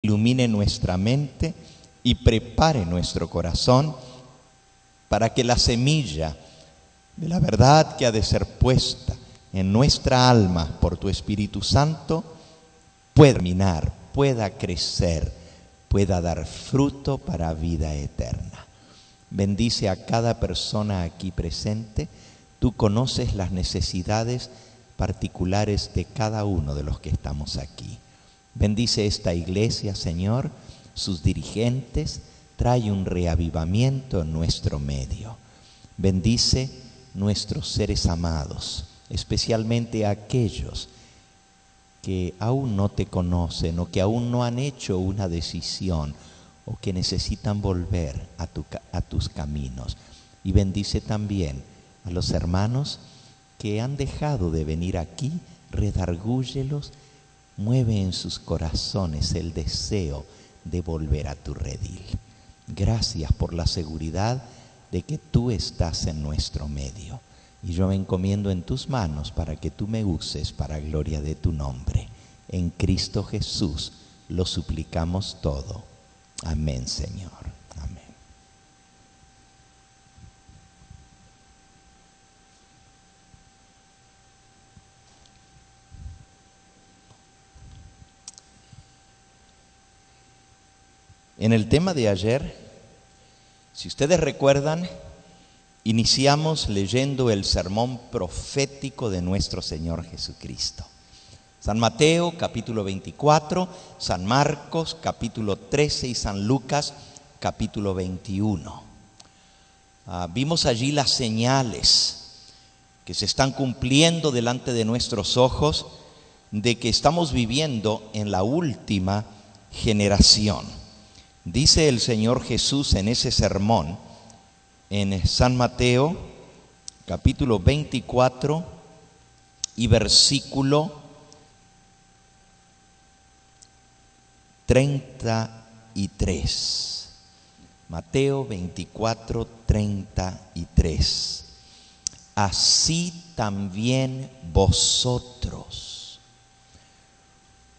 ilumine nuestra mente y prepare nuestro corazón para que la semilla de la verdad que ha de ser puesta en nuestra alma por tu Espíritu Santo pueda germinar, pueda crecer, pueda dar fruto para vida eterna. Bendice a cada persona aquí presente. Tú conoces las necesidades particulares de cada uno de los que estamos aquí. Bendice esta iglesia, Señor, sus dirigentes, trae un reavivamiento en nuestro medio. Bendice nuestros seres amados, especialmente aquellos que aún no te conocen o que aún no han hecho una decisión o que necesitan volver a tus caminos. Y bendice también a los hermanos que han dejado de venir aquí, redargúyelos, mueve en sus corazones el deseo de volver a tu redil. Gracias por la seguridad de que tú estás en nuestro medio. Y yo me encomiendo en tus manos para que tú me uses para gloria de tu nombre. En Cristo Jesús lo suplicamos todo. Amén, Señor. Amén. En el tema de ayer, si ustedes recuerdan, iniciamos leyendo el sermón profético de nuestro Señor Jesucristo. San Mateo, capítulo 24, San Marcos, capítulo 13 y San Lucas, capítulo 21. Vimos allí las señales que se están cumpliendo delante de nuestros ojos de que estamos viviendo en la última generación. Dice el Señor Jesús en ese sermón, en San Mateo, capítulo 24 y versículo 33. Mateo 24, 33. Así también vosotros,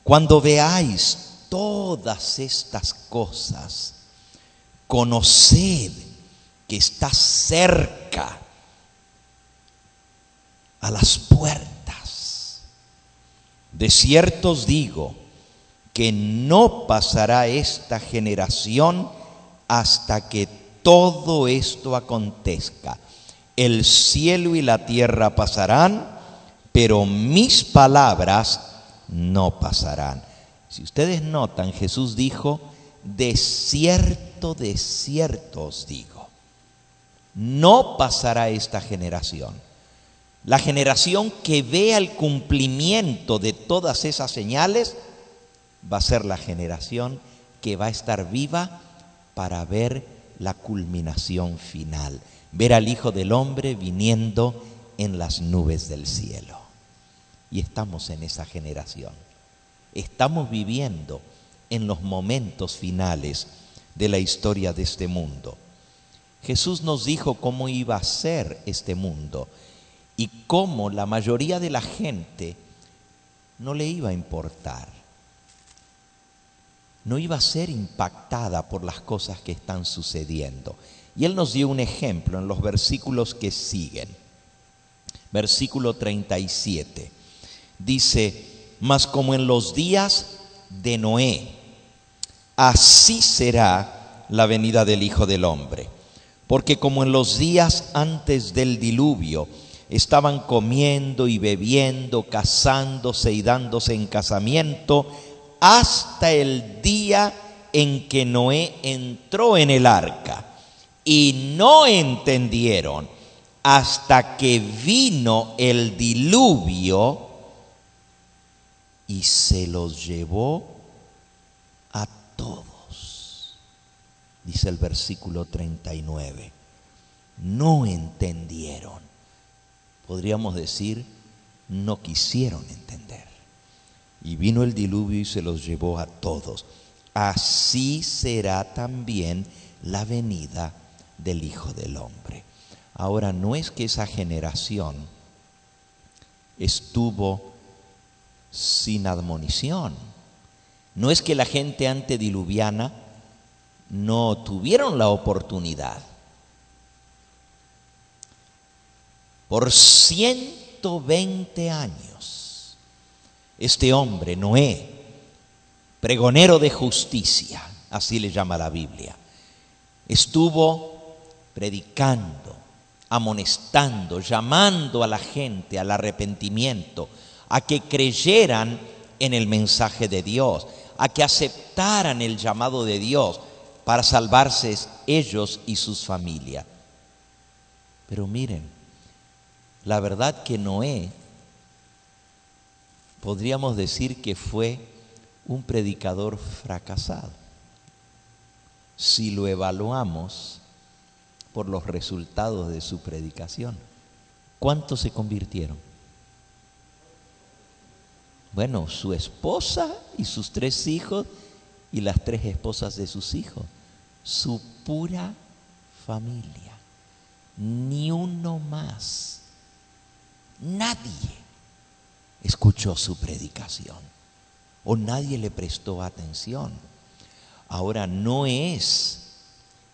cuando veáis todas estas cosas, conoced que está cerca a las puertas. De cierto os digo que no pasará esta generación hasta que todo esto acontezca. El cielo y la tierra pasarán, pero mis palabras no pasarán. Si ustedes notan, Jesús dijo, de cierto os digo, no pasará esta generación. La generación que vea el cumplimiento de todas esas señales va a ser la generación que va a estar viva para ver la culminación final, ver al Hijo del Hombre viniendo en las nubes del cielo. Y estamos en esa generación. Estamos viviendo en los momentos finales de la historia de este mundo. Jesús nos dijo cómo iba a ser este mundo y cómo la mayoría de la gente no le iba a importar. No iba a ser impactada por las cosas que están sucediendo. Y Él nos dio un ejemplo en los versículos que siguen. Versículo 37. Dice, mas como en los días de Noé, así será la venida del Hijo del Hombre. Porque como en los días antes del diluvio, estaban comiendo y bebiendo, casándose y dándose en casamiento, hasta el día en que Noé entró en el arca. Y no entendieron hasta que vino el diluvio y se los llevó a todos. Dice el versículo 39. No entendieron. Podríamos decir, no quisieron entender. Y vino el diluvio y se los llevó a todos. Así será también la venida del Hijo del Hombre. Ahora, no es que esa generación estuvo sin admonición, No es que la gente antediluviana no tuvieron la oportunidad. Por 120 años, este hombre, Noé, pregonero de justicia, así le llama la Biblia, estuvo predicando, amonestando, llamando a la gente al arrepentimiento, a que creyeran en el mensaje de Dios, a que aceptaran el llamado de Dios para salvarse ellos y sus familias. Pero miren, la verdad que Noé, podríamos decir que fue un predicador fracasado, si lo evaluamos por los resultados de su predicación. ¿Cuántos se convirtieron? Bueno, su esposa y sus 3 hijos y las 3 esposas de sus hijos, su pura familia, ni uno más, nadie escuchó su predicación o nadie le prestó atención. Ahora, no es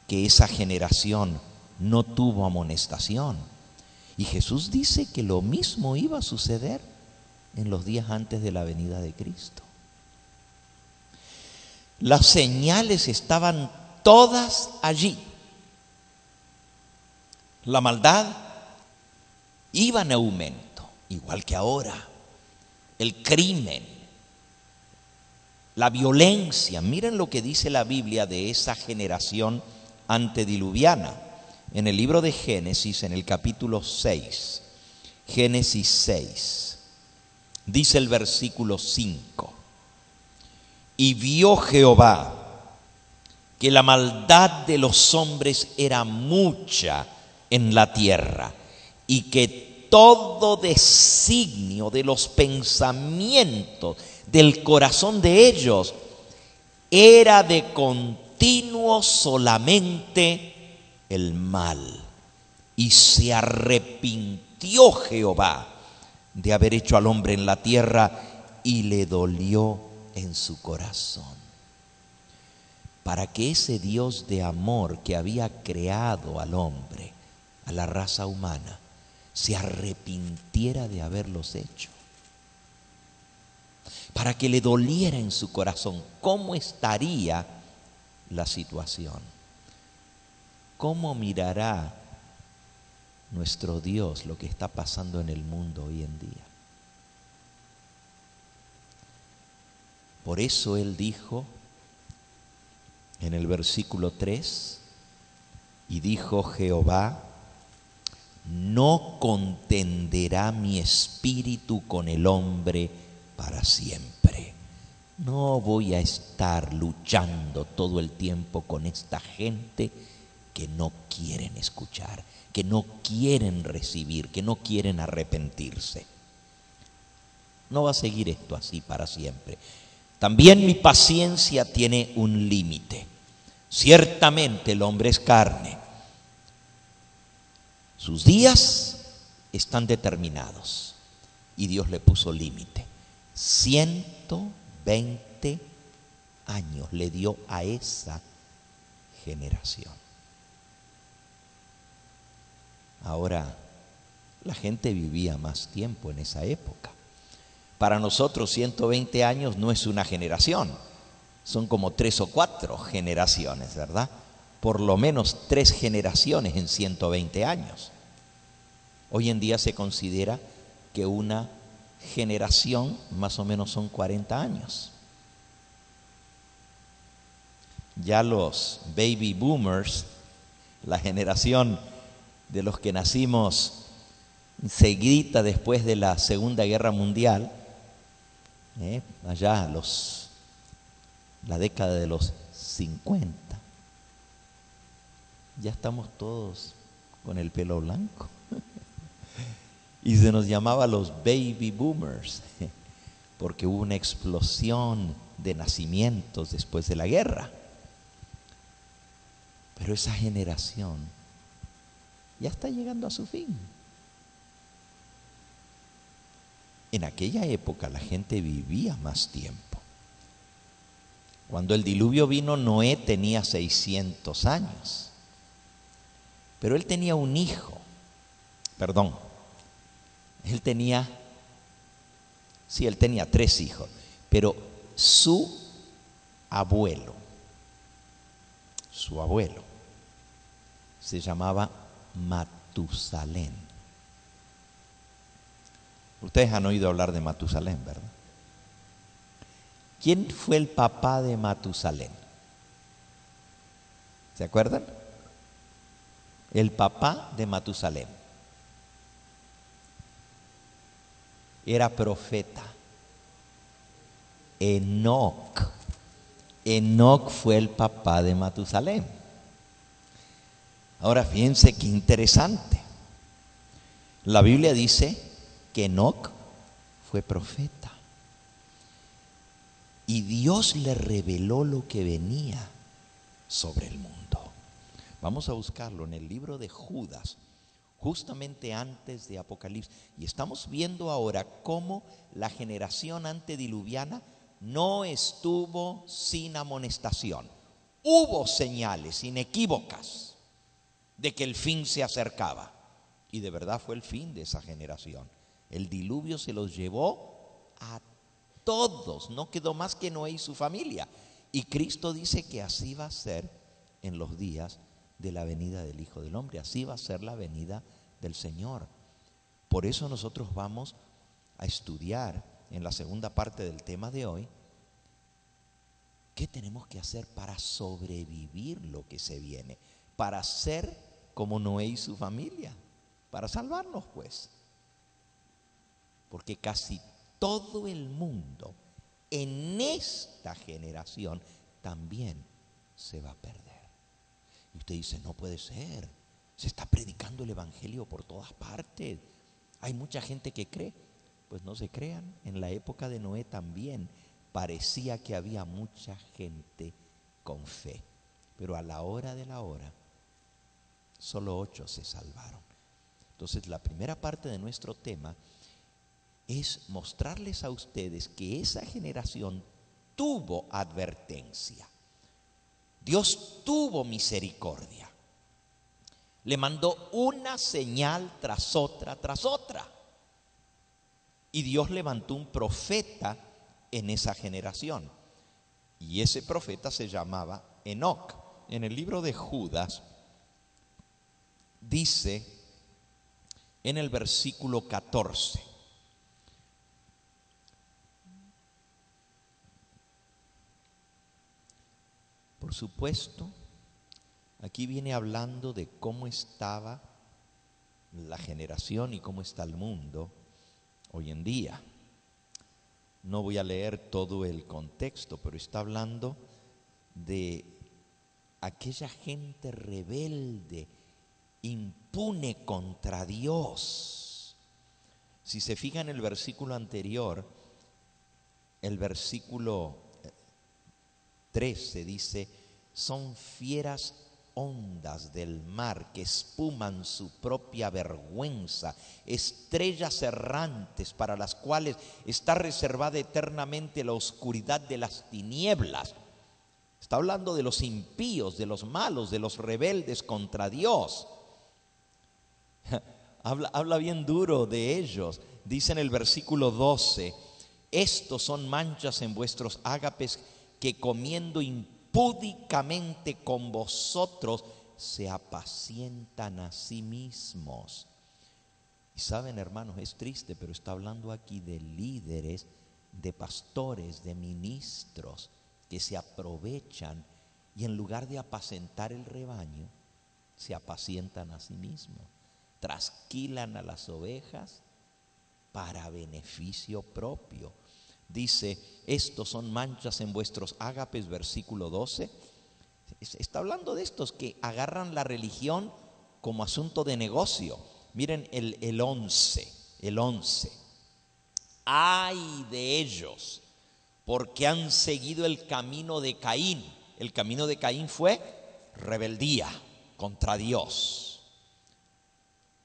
que esa generación no tuvo amonestación, y Jesús dice que lo mismo iba a suceder en los días antes de la venida de Cristo. Las señales estaban todas allí. La maldad iba en aumento, igual que ahora. El crimen, la violencia. Miren lo que dice la Biblia de esa generación antediluviana. En el libro de Génesis, en el capítulo 6, Génesis 6, dice el versículo 5: y vio Jehová que la maldad de los hombres era mucha en la tierra, y que todo designio de los pensamientos del corazón de ellos era de continuo solamente el mal. Y se arrepintió Jehová de haber hecho al hombre en la tierra, y le dolió en su corazón. Para que ese Dios de amor que había creado al hombre, a la raza humana, se arrepintiera de haberlos hecho, para que le doliera en su corazón, ¿cómo estaría la situación? ¿Cómo mirará nuestro Dios lo que está pasando en el mundo hoy en día? Por eso Él dijo en el versículo 3, y dijo Jehová: no contenderá mi espíritu con el hombre para siempre. No voy a estar luchando todo el tiempo con esta gente que no quieren escuchar, que no quieren recibir, que no quieren arrepentirse. No va a seguir esto así para siempre. También mi paciencia tiene un límite. Ciertamente el hombre es carne. Sus días están determinados y Dios le puso límite. 120 años le dio a esa generación. Ahora, la gente vivía más tiempo en esa época. Para nosotros 120 años no es una generación, son como 3 o 4 generaciones, ¿verdad? Por lo menos 3 generaciones en 120 años. Hoy en día se considera que una generación más o menos son 40 años. Ya los baby boomers, la generación de los que nacimos seguidita después de la Segunda Guerra Mundial, allá la década de los 50, ya estamos todos con el pelo blanco. Y se nos llamaba los baby boomers, porque hubo una explosión de nacimientos después de la guerra. Pero esa generación ya está llegando a su fin. En aquella época la gente vivía más tiempo. Cuando el diluvio vino, Noé tenía 600 años. Pero él tenía un hijo. Él tenía 3 hijos. Pero su abuelo se llamaba Matusalén. Ustedes han oído hablar de Matusalén, ¿verdad? ¿Quién fue el papá de Matusalén? ¿Se acuerdan? El papá de Matusalén era profeta. Enoc. Enoc fue el papá de Matusalén. Ahora fíjense qué interesante. La Biblia dice que Enoc fue profeta. Y Dios le reveló lo que venía sobre el mundo. Vamos a buscarlo en el libro de Judas, justamente antes de Apocalipsis. Y estamos viendo ahora cómo la generación antediluviana no estuvo sin amonestación. Hubo señales inequívocas de que el fin se acercaba. Y de verdad fue el fin de esa generación. El diluvio se los llevó a todos, no quedó más que Noé y su familia. Y Cristo dice que así va a ser en los días de la venida del Hijo del Hombre. Así va a ser la venida del Señor. Por eso nosotros vamos a estudiar en la segunda parte del tema de hoy qué tenemos que hacer para sobrevivir lo que se viene, para ser como Noé y su familia, para salvarnos pues. Porque casi todo el mundo en esta generación también se va a perder. Y usted dice, no puede ser, se está predicando el evangelio por todas partes, hay mucha gente que cree. Pues no se crean, en la época de Noé también parecía que había mucha gente con fe, pero a la hora de la hora solo 8 se salvaron. Entonces la primera parte de nuestro tema es mostrarles a ustedes que esa generación tuvo advertencia. Dios tuvo misericordia. Le mandó una señal tras otra, tras otra. Y Dios levantó un profeta en esa generación. Y ese profeta se llamaba Enoc. En el libro de Judas dice en el versículo 14: por supuesto, aquí viene hablando de cómo estaba la generación y cómo está el mundo hoy en día. No voy a leer todo el contexto, pero está hablando de aquella gente rebelde, impune contra Dios. Si se fijan en el versículo anterior, el versículo 13 dice: son fieras ondas del mar que espuman su propia vergüenza, estrellas errantes para las cuales está reservada eternamente la oscuridad de las tinieblas. Está hablando de los impíos, de los malos, de los rebeldes contra Dios. Habla bien duro de ellos. Dice en el versículo 12: estos son manchas en vuestros ágapes que comiendo impúdicamente con vosotros se apacientan a sí mismos. Y saben, hermanos, es triste, pero está hablando aquí de líderes, de pastores, de ministros que se aprovechan y en lugar de apacentar el rebaño, se apacientan a sí mismos, trasquilan a las ovejas para beneficio propio. Dice: estos son manchas en vuestros ágapes, versículo 12. Está hablando de estos que agarran la religión como asunto de negocio. Miren el 11. Ay de ellos, porque han seguido el camino de Caín. El camino de Caín fue rebeldía contra Dios.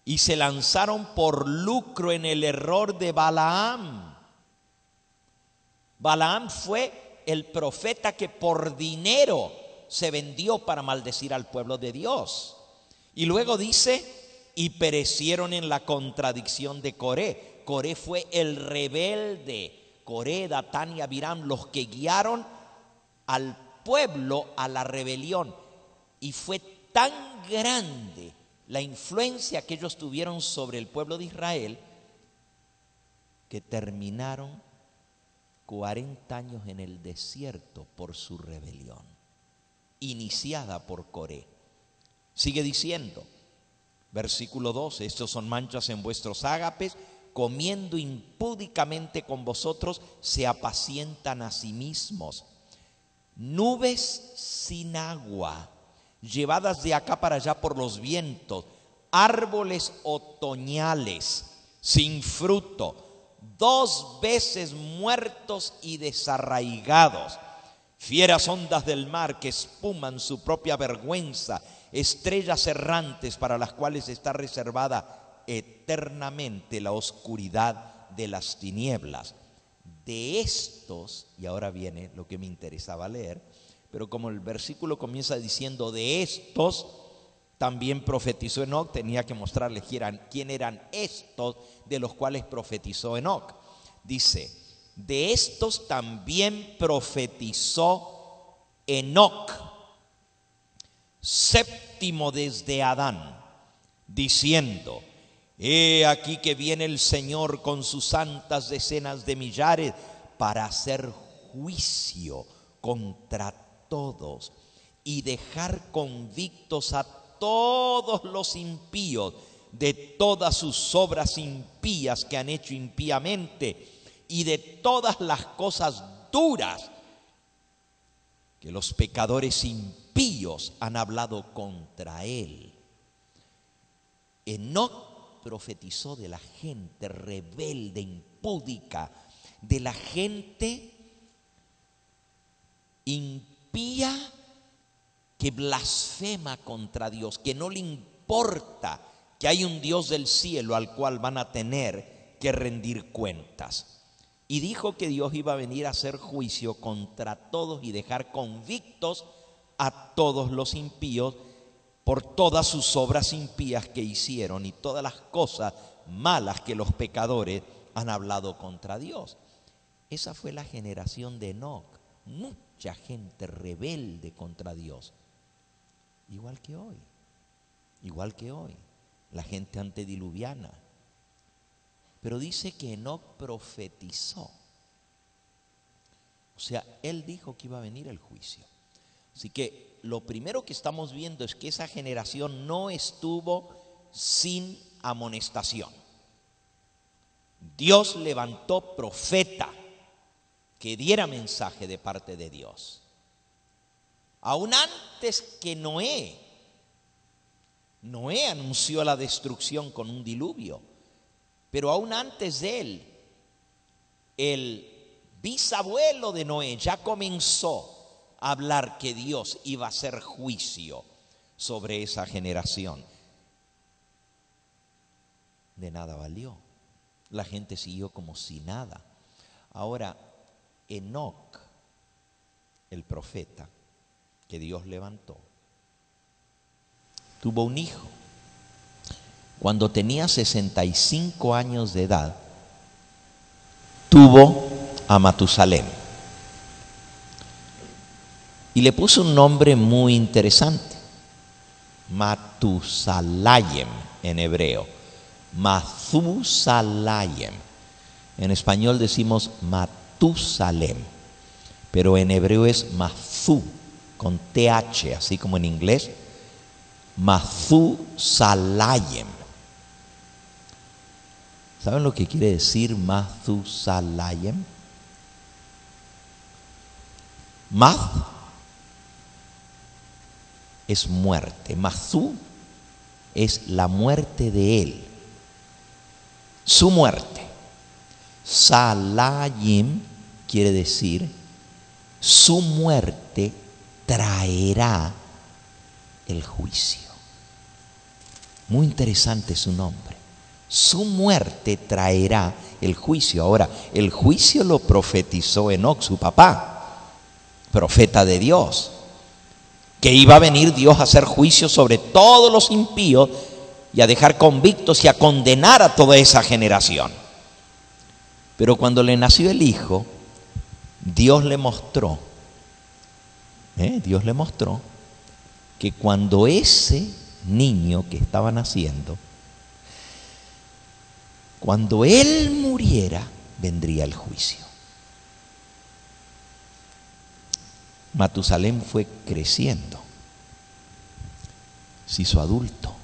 Y se lanzaron por lucro en el error de Balaam. Balaam fue el profeta que por dinero se vendió para maldecir al pueblo de Dios. Y luego dice, y perecieron en la contradicción de Coré. Coré fue el rebelde. Coré, Datán y Abiram, los que guiaron al pueblo a la rebelión. Y fue tan grande la influencia que ellos tuvieron sobre el pueblo de Israel que terminaron 40 años en el desierto por su rebelión, iniciada por Coré. Sigue diciendo, versículo 12, estos son manchas en vuestros ágapes, comiendo impúdicamente con vosotros, se apacientan a sí mismos. Nubes sin agua, llevadas de acá para allá por los vientos, árboles otoñales sin fruto, 2 veces muertos y desarraigados, fieras ondas del mar que espuman su propia vergüenza, estrellas errantes para las cuales está reservada eternamente la oscuridad de las tinieblas. De estos, y ahora viene lo que me interesaba leer, pero como el versículo comienza diciendo de estos, también profetizó Enoc, tenía que mostrarles quién eran estos de los cuales profetizó Enoc. Dice, de estos también profetizó Enoc, séptimo desde Adán, diciendo, he aquí que viene el Señor con sus santas decenas de millares para hacer juicio contra todos y dejar convictos a todos los impíos de todas sus obras impías que han hecho impíamente y de todas las cosas duras que los pecadores impíos han hablado contra él. Enoc profetizó de la gente rebelde, impúdica, de la gente impía que blasfema contra Dios, que no le importa que hay un Dios del cielo al cual van a tener que rendir cuentas. Y dijo que Dios iba a venir a hacer juicio contra todos y dejar convictos a todos los impíos por todas sus obras impías que hicieron y todas las cosas malas que los pecadores han hablado contra Dios. Esa fue la generación de Enoc, mucha gente rebelde contra Dios. Igual que hoy, la gente antediluviana. Pero dice que Enoc profetizó. O sea, él dijo que iba a venir el juicio. Así que lo primero que estamos viendo es que esa generación no estuvo sin amonestación. Dios levantó profeta que diera mensaje de parte de Dios. Aún antes que Noé anunció la destrucción con un diluvio, pero aún antes de él, el bisabuelo de Noé ya comenzó a hablar que Dios iba a hacer juicio sobre esa generación. De nada valió, la gente siguió como si nada. Ahora, Enoc, el profeta que Dios levantó, tuvo un hijo. Cuando tenía 65 años de edad, tuvo a Matusalem. Y le puso un nombre muy interesante, Matusalayem en hebreo, Mathusalayem. En español decimos Matusalem, pero en hebreo es Mathu, con TH, así como en inglés, Mathusalayem. ¿Saben lo que quiere decir Mathusalayem? Math es muerte, Mathu es la muerte de él, su muerte. Salayim quiere decir su muerte traerá el juicio. Muy interesante su nombre. Su muerte traerá el juicio. Ahora, el juicio lo profetizó Enoc, su papá. profeta de Dios, que iba a venir Dios a hacer juicio sobre todos los impíos y a dejar convictos y a condenar a toda esa generación. Pero cuando le nació el hijo, Dios le mostró que cuando ese niño que estaba naciendo, cuando él muriera, vendría el juicio. Matusalén fue creciendo, se hizo adulto.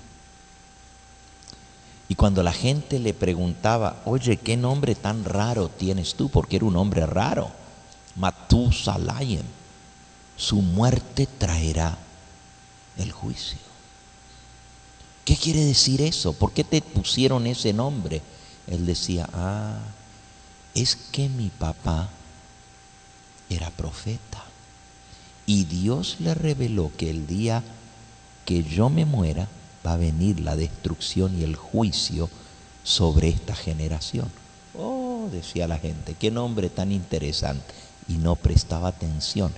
Y cuando la gente le preguntaba, oye, ¿qué nombre tan raro tienes tú? Porque era un nombre raro. Matusalén, su muerte traerá el juicio. ¿Qué quiere decir eso? ¿Por qué te pusieron ese nombre? Él decía, es que mi papá era profeta. Y Dios le reveló que el día que yo me muera, va a venir la destrucción y el juicio sobre esta generación. Oh, decía la gente, qué nombre tan interesante. Y no prestaba atención.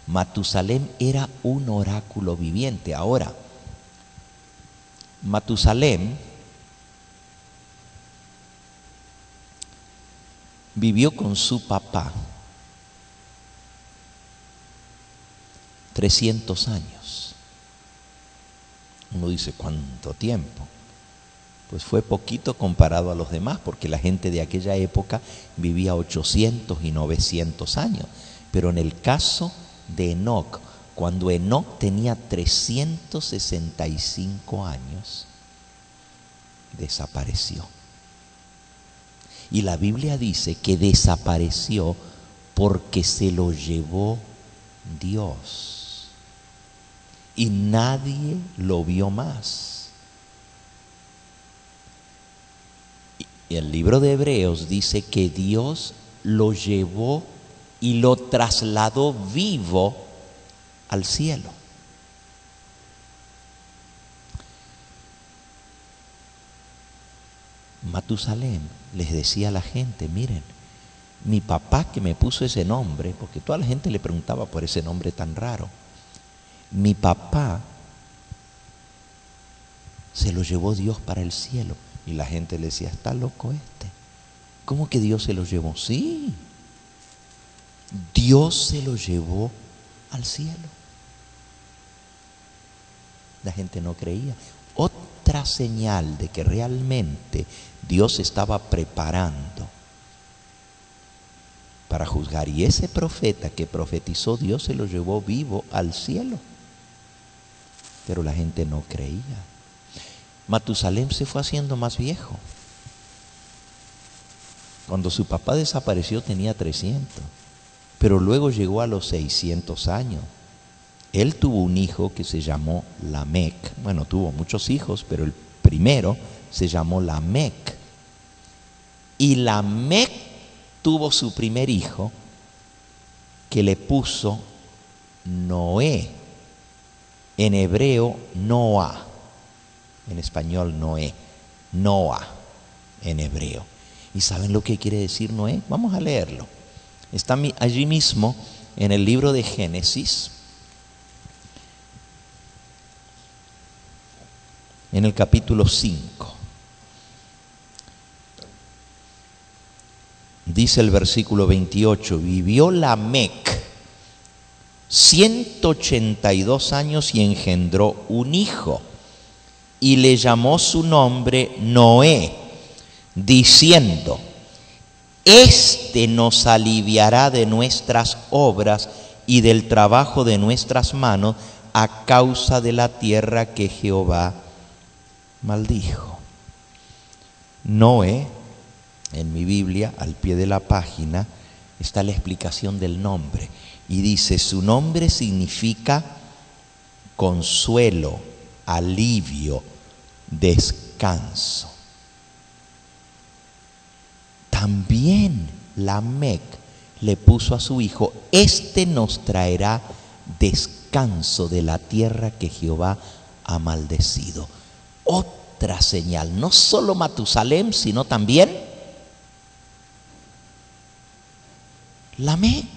Matusalén era un oráculo viviente. Ahora, Matusalén vivió con su papá 300 años. Uno dice, ¿cuánto tiempo? Pues fue poquito comparado a los demás, porque la gente de aquella época vivía 800 y 900 años. Pero en el caso de Enoc, cuando Enoc tenía 365 años, desapareció. Y la Biblia dice que desapareció porque se lo llevó Dios. Y nadie lo vio más. Y el libro de Hebreos dice que Dios lo llevó y lo trasladó vivo al cielo. Matusalén les decía a la gente, miren, mi papá que me puso ese nombre, porque toda la gente le preguntaba por ese nombre tan raro, mi papá se lo llevó Dios para el cielo. Y la gente le decía, está loco este. ¿Cómo que Dios se lo llevó? Sí, Dios se lo llevó al cielo. La gente no creía. Otra señal de que realmente Dios estaba preparando para juzgar. Y ese profeta que profetizó, Dios se lo llevó vivo al cielo. Pero la gente no creía. Matusalén se fue haciendo más viejo. Cuando su papá desapareció tenía 300, pero luego llegó a los 600 años. Él tuvo un hijo que se llamó Lamec. Bueno, tuvo muchos hijos, pero el primero se llamó Lamec. Y Lamec tuvo su primer hijo que le puso Noé. En hebreo, Noah. En español, Noé. Noah, en hebreo. ¿Y saben lo que quiere decir Noé? Vamos a leerlo. Está allí mismo en el libro de Génesis, en el capítulo 5. Dice el versículo 28, vivió Lamec 182 años y engendró un hijo, y le llamó su nombre Noé, diciendo, este nos aliviará de nuestras obras y del trabajo de nuestras manos a causa de la tierra que Jehová maldijo. Noé, en mi Biblia, al pie de la página, está la explicación del nombre. Y dice, su nombre significa consuelo, alivio, descanso. También Lamec le puso a su hijo, este nos traerá descanso de la tierra que Jehová ha maldecido. Otra señal, no solo Matusalén, sino también Lamec.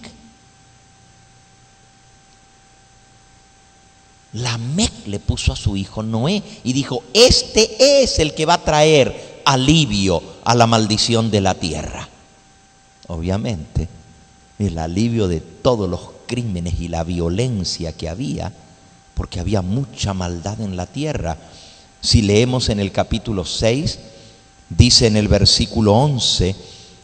Lamec le puso a su hijo Noé y dijo: este es el que va a traer alivio a la maldición de la tierra. Obviamente, el alivio de todos los crímenes y la violencia que había, porque había mucha maldad en la tierra. Si leemos en el capítulo 6, dice en el versículo 11: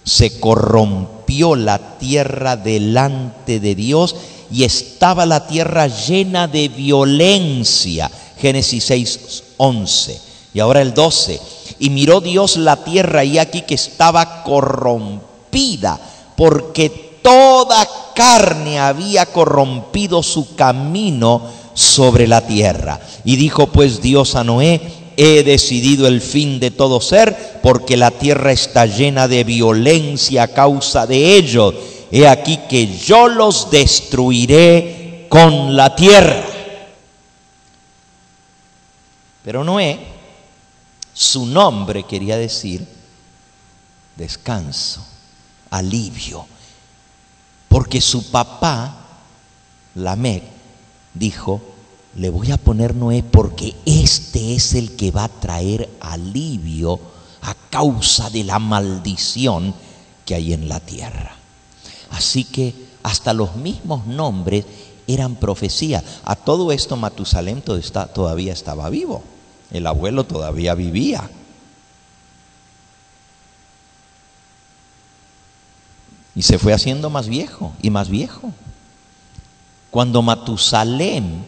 se corrompió la tierra delante de Dios y estaba la tierra llena de violencia. Génesis 6, 11. Y ahora el 12: y miró Dios la tierra y aquí que estaba corrompida, porque toda carne había corrompido su camino sobre la tierra. Y dijo pues Dios a Noé: he decidido el fin de todo ser, porque la tierra está llena de violencia a causa de ello. He aquí que yo los destruiré con la tierra. Pero Noé, su nombre quería decir descanso, alivio, porque su papá, Lamec, dijo: le voy a poner Noé porque este es el que va a traer alivio a causa de la maldición que hay en la tierra. Así que hasta los mismos nombres eran profecía. A todo esto Matusalén todavía estaba vivo. El abuelo todavía vivía. Y se fue haciendo más viejo y más viejo. Cuando Matusalén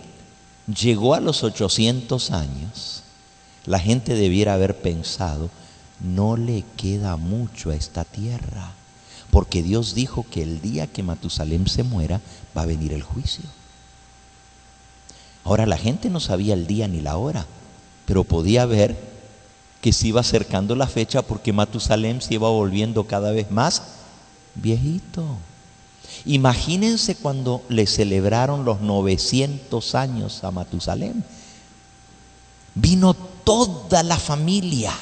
llegó a los 800 años, la gente debiera haber pensado: no le queda mucho a esta tierra, porque Dios dijo que el día que Matusalén se muera va a venir el juicio. Ahora, la gente no sabía el día ni la hora, pero podía ver que se iba acercando la fecha, porque Matusalén se iba volviendo cada vez más viejito. Imagínense cuando le celebraron los 900 años a Matusalén. Vino toda la familia,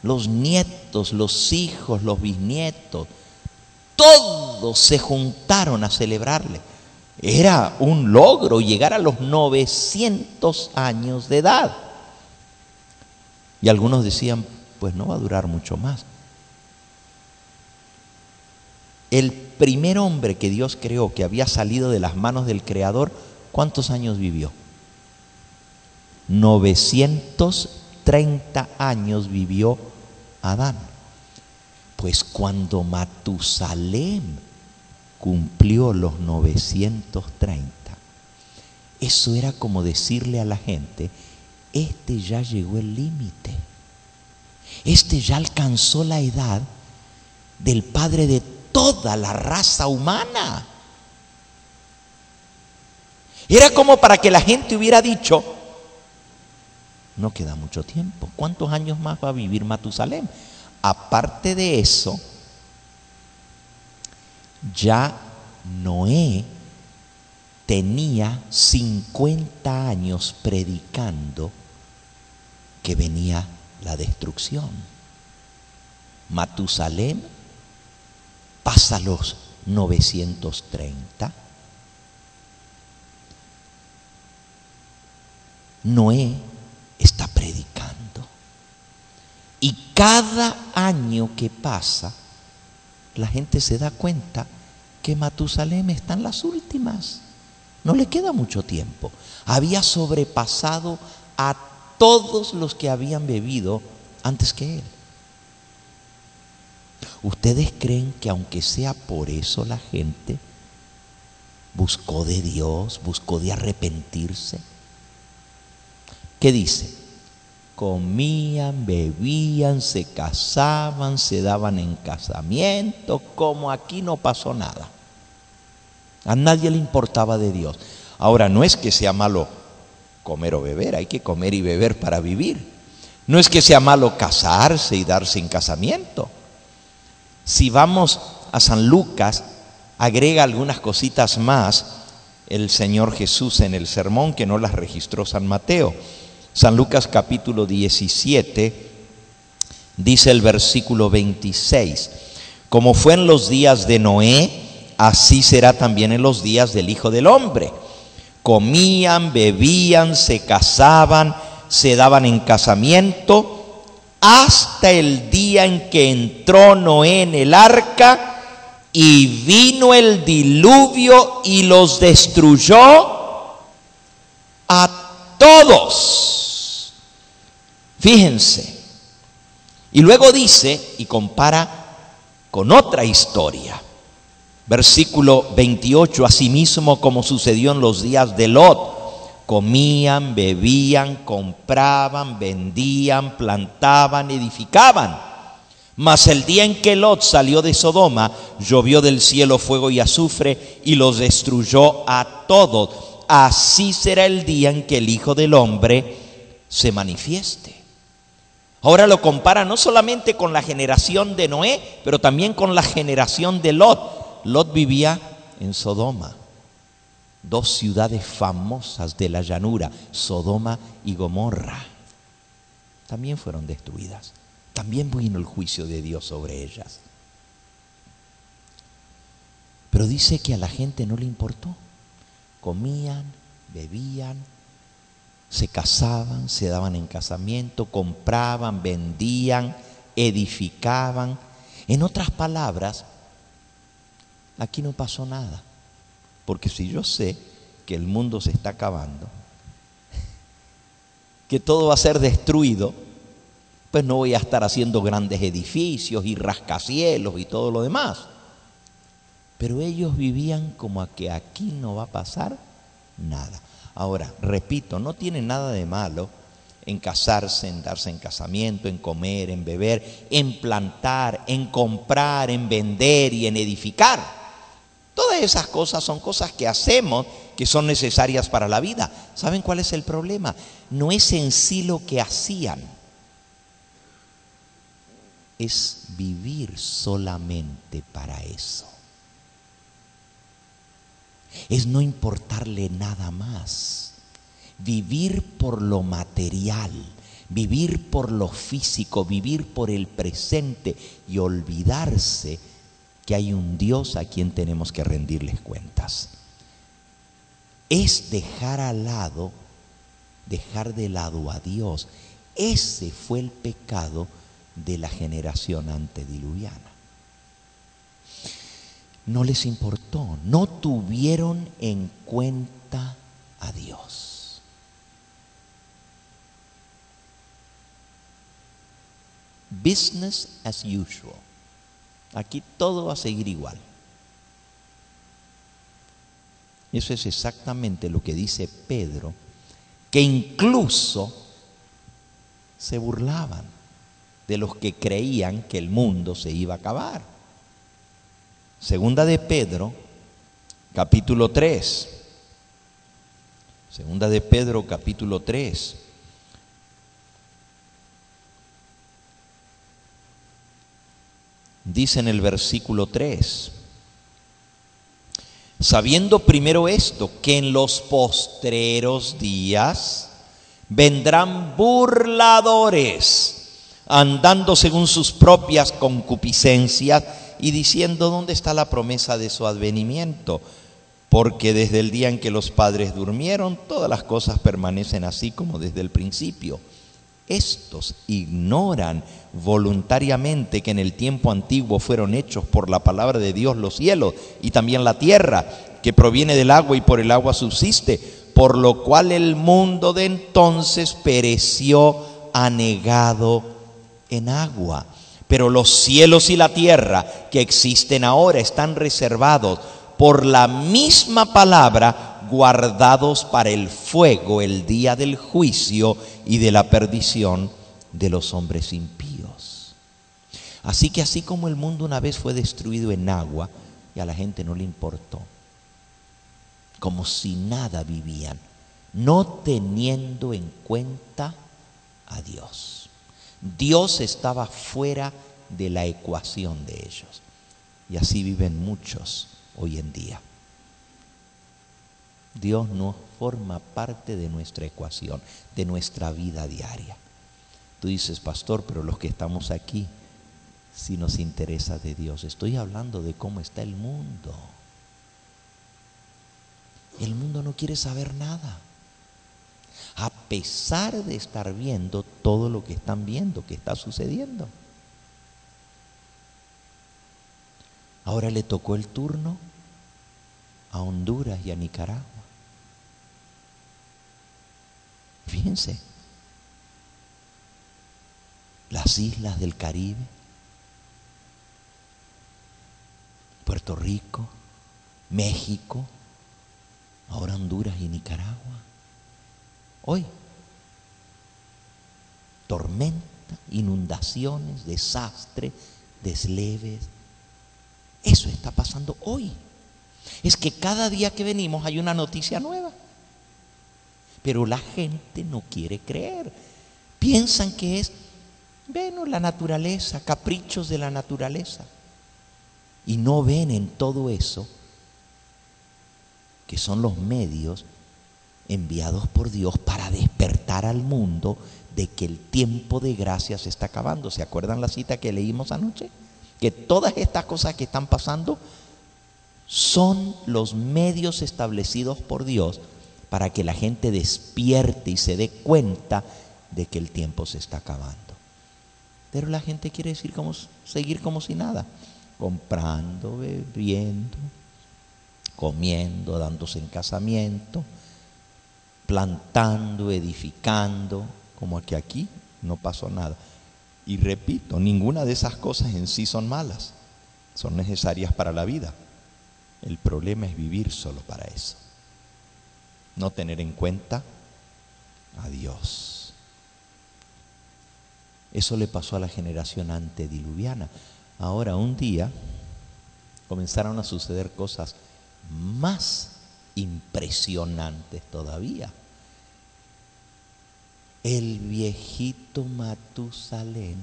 los nietos, los hijos, los bisnietos, todos se juntaron a celebrarle. Era un logro llegar a los 900 años de edad. Y algunos decían: pues no va a durar mucho más. El primer hombre que Dios creó, que había salido de las manos del Creador, ¿cuántos años vivió? 930 años vivió Adán. Pues cuando Matusalén cumplió los 930, eso era como decirle a la gente: este ya llegó el límite, este ya alcanzó la edad del padre de toda la raza humana. Era como para que la gente hubiera dicho: no queda mucho tiempo. ¿Cuántos años más va a vivir Matusalén? Aparte de eso, ya Noé tenía 50 años predicando que venía la destrucción. Matusalén pasa los 930. Noé está predicando. Y cada año que pasa, la gente se da cuenta que Matusalén está en las últimas. No le queda mucho tiempo. Había sobrepasado a todos los que habían vivido antes que él. ¿Ustedes creen que aunque sea por eso la gente buscó de Dios, buscó de arrepentirse? ¿Qué dice? Comían, bebían, se casaban, se daban en casamiento, como aquí no pasó nada. A nadie le importaba de Dios. Ahora, no es que sea malo comer o beber, hay que comer y beber para vivir. No es que sea malo casarse y darse en casamiento. Si vamos a San Lucas, agrega algunas cositas más el Señor Jesús en el sermón, que no las registró San Mateo. San Lucas capítulo 17, dice el versículo 26: como fue en los días de Noé, así será también en los días del Hijo del Hombre. comían, bebían, se casaban, se daban en casamiento, hasta el día en que entró Noé en el arca y vino el diluvio y los destruyó a todos. Fíjense. Y luego dice y compara con otra historia. Versículo 28, asimismo como sucedió en los días de Lot, comían, bebían, compraban, vendían, plantaban, edificaban. Mas el día en que Lot salió de Sodoma, llovió del cielo fuego y azufre y los destruyó a todos. Así será el día en que el Hijo del Hombre se manifieste. Ahora lo compara no solamente con la generación de Noé, pero también con la generación de Lot. Lot vivía en Sodoma, dos ciudades famosas de la llanura, Sodoma y Gomorra. También fueron destruidas. También vino el juicio de Dios sobre ellas. Pero dice que a la gente no le importó. Comían, bebían, se casaban, se daban en casamiento, compraban, vendían, edificaban. En otras palabras, aquí no pasó nada. Porque si yo sé que el mundo se está acabando, que todo va a ser destruido, pues no voy a estar haciendo grandes edificios y rascacielos y todo lo demás. Pero ellos vivían como a que aquí no va a pasar nada. Ahora, repito, no tiene nada de malo en casarse, en darse en casamiento, en comer, en beber, en plantar, en comprar, en vender y en edificar. Todas esas cosas son cosas que hacemos que son necesarias para la vida. ¿Saben cuál es el problema? No es en sí lo que hacían, es vivir solamente para eso. Es no importarle nada más. Vivir por lo material, vivir por lo físico, vivir por el presente y olvidarse que hay un Dios a quien tenemos que rendirles cuentas. Es dejar de lado a Dios. Ese fue el pecado de la generación antediluviana. No les importó, no tuvieron en cuenta a Dios. Business as usual. Aquí todo va a seguir igual. Eso es exactamente lo que dice Pedro, que incluso se burlaban de los que creían que el mundo se iba a acabar. Segunda de Pedro, capítulo 3. Segunda de Pedro, capítulo 3. Dice en el versículo 3: sabiendo primero esto, que en los postreros días vendrán burladores, andando según sus propias concupiscencias y diciendo: ¿dónde está la promesa de su advenimiento? Porque desde el día en que los padres durmieron, todas las cosas permanecen así como desde el principio. Estos ignoran voluntariamente que en el tiempo antiguo fueron hechos por la palabra de Dios los cielos y también la tierra, que proviene del agua y por el agua subsiste, por lo cual el mundo de entonces pereció anegado en agua. Pero los cielos y la tierra que existen ahora están reservados por la misma palabra, guardados para el fuego, el día del juicio y de la perdición de los hombres impíos. Así que así como el mundo una vez fue destruido en agua y a la gente no le importó, como si nada vivían, no teniendo en cuenta a Dios. Dios estaba fuera de la ecuación de ellos. Y así viven muchos hoy en día. Dios no forma parte de nuestra ecuación, de nuestra vida diaria. Tú dices: pastor, pero los que estamos aquí, si nos interesa de Dios. Estoy hablando de cómo está el mundo. el mundo no quiere saber nada. A pesar de estar viendo todo lo que están viendo, que está sucediendo. Ahora le tocó el turno a Honduras y a Nicaragua. Fíjense, las islas del Caribe, Puerto Rico, México, ahora Honduras y Nicaragua. Hoy, tormenta, inundaciones, desastre, desleves. Eso está pasando hoy. Es que cada día que venimos hay una noticia nueva. Pero la gente no quiere creer. Piensan que es, bueno, la naturaleza, caprichos de la naturaleza. Y no ven en todo eso que son los medios enviados por Dios para despertar al mundo de que el tiempo de gracia se está acabando. ¿Se acuerdan la cita que leímos anoche? Que todas estas cosas que están pasando son los medios establecidos por Dios para que la gente despierte y se dé cuenta de que el tiempo se está acabando. Pero la gente quiere seguir como si nada, comprando, bebiendo, comiendo, dándose en casamiento, plantando, edificando, como que aquí no pasó nada. Y repito, ninguna de esas cosas en sí son malas, son necesarias para la vida. El problema es vivir solo para eso, no tener en cuenta a Dios. Eso le pasó a la generación antediluviana. Ahora, un día comenzaron a suceder cosas más impresionantes todavía. El viejito Matusalén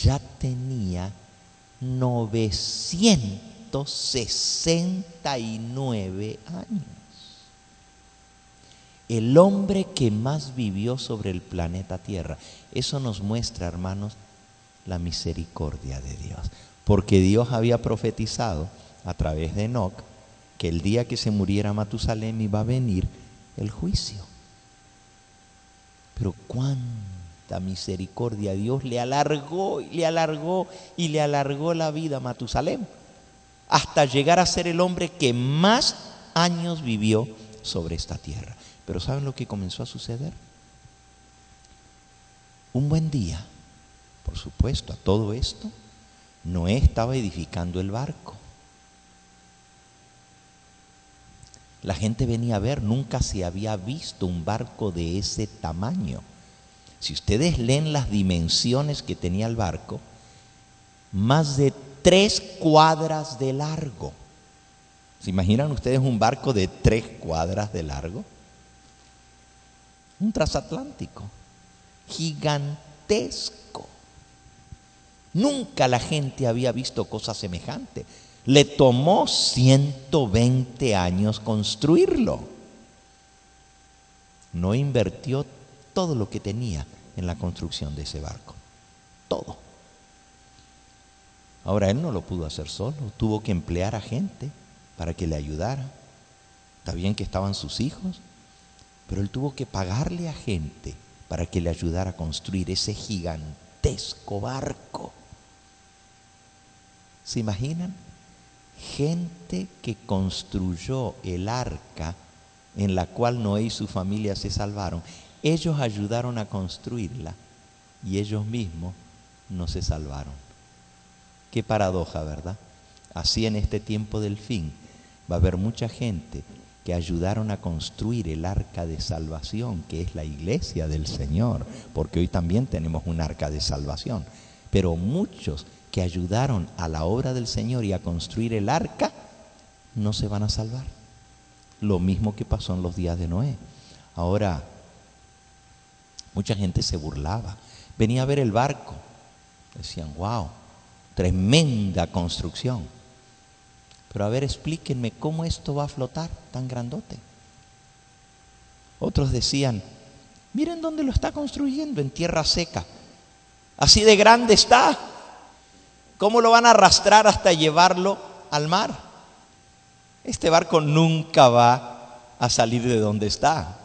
ya tenía 969 años. El hombre que más vivió sobre el planeta Tierra. Eso nos muestra, hermanos, la misericordia de Dios. Porque Dios había profetizado a través de Enoc que el día que se muriera Matusalén iba a venir el juicio. Pero cuánta misericordia. Dios le alargó y le alargó y le alargó la vida a Matusalén hasta llegar a ser el hombre que más años vivió sobre esta tierra. Pero ¿saben lo que comenzó a suceder? Un buen día, por supuesto, a todo esto, Noé estaba edificando el barco. La gente venía a ver, nunca se había visto un barco de ese tamaño. Si ustedes leen las dimensiones que tenía el barco, más de 3 cuadras de largo. ¿Se imaginan ustedes un barco de 3 cuadras de largo? Un transatlántico, gigantesco. Nunca la gente había visto cosa semejante. Le tomó 120 años construirlo. No invirtió todo lo que tenía en la construcción de ese barco. Todo. Ahora él no lo pudo hacer solo. Tuvo que emplear a gente para que le ayudara. Está bien que estaban sus hijos, pero él tuvo que pagarle a gente para que le ayudara a construir ese gigantesco barco. ¿Se imaginan? Gente que construyó el arca en la cual Noé y su familia se salvaron. Ellos ayudaron a construirla y ellos mismos no se salvaron. Qué paradoja, ¿verdad? Así en este tiempo del fin va a haber mucha gente que ayudaron a construir el arca de salvación, que es la iglesia del Señor, porque hoy también tenemos un arca de salvación. Pero muchos que ayudaron a la obra del Señor y a construir el arca, no se van a salvar. Lo mismo que pasó en los días de Noé. Ahora, mucha gente se burlaba. Venía a ver el barco. Decían, wow, tremenda construcción. Pero a ver, explíquenme cómo esto va a flotar tan grandote. Otros decían, miren dónde lo está construyendo, en tierra seca. Así de grande está. ¿Cómo lo van a arrastrar hasta llevarlo al mar? este barco nunca va a salir de donde está.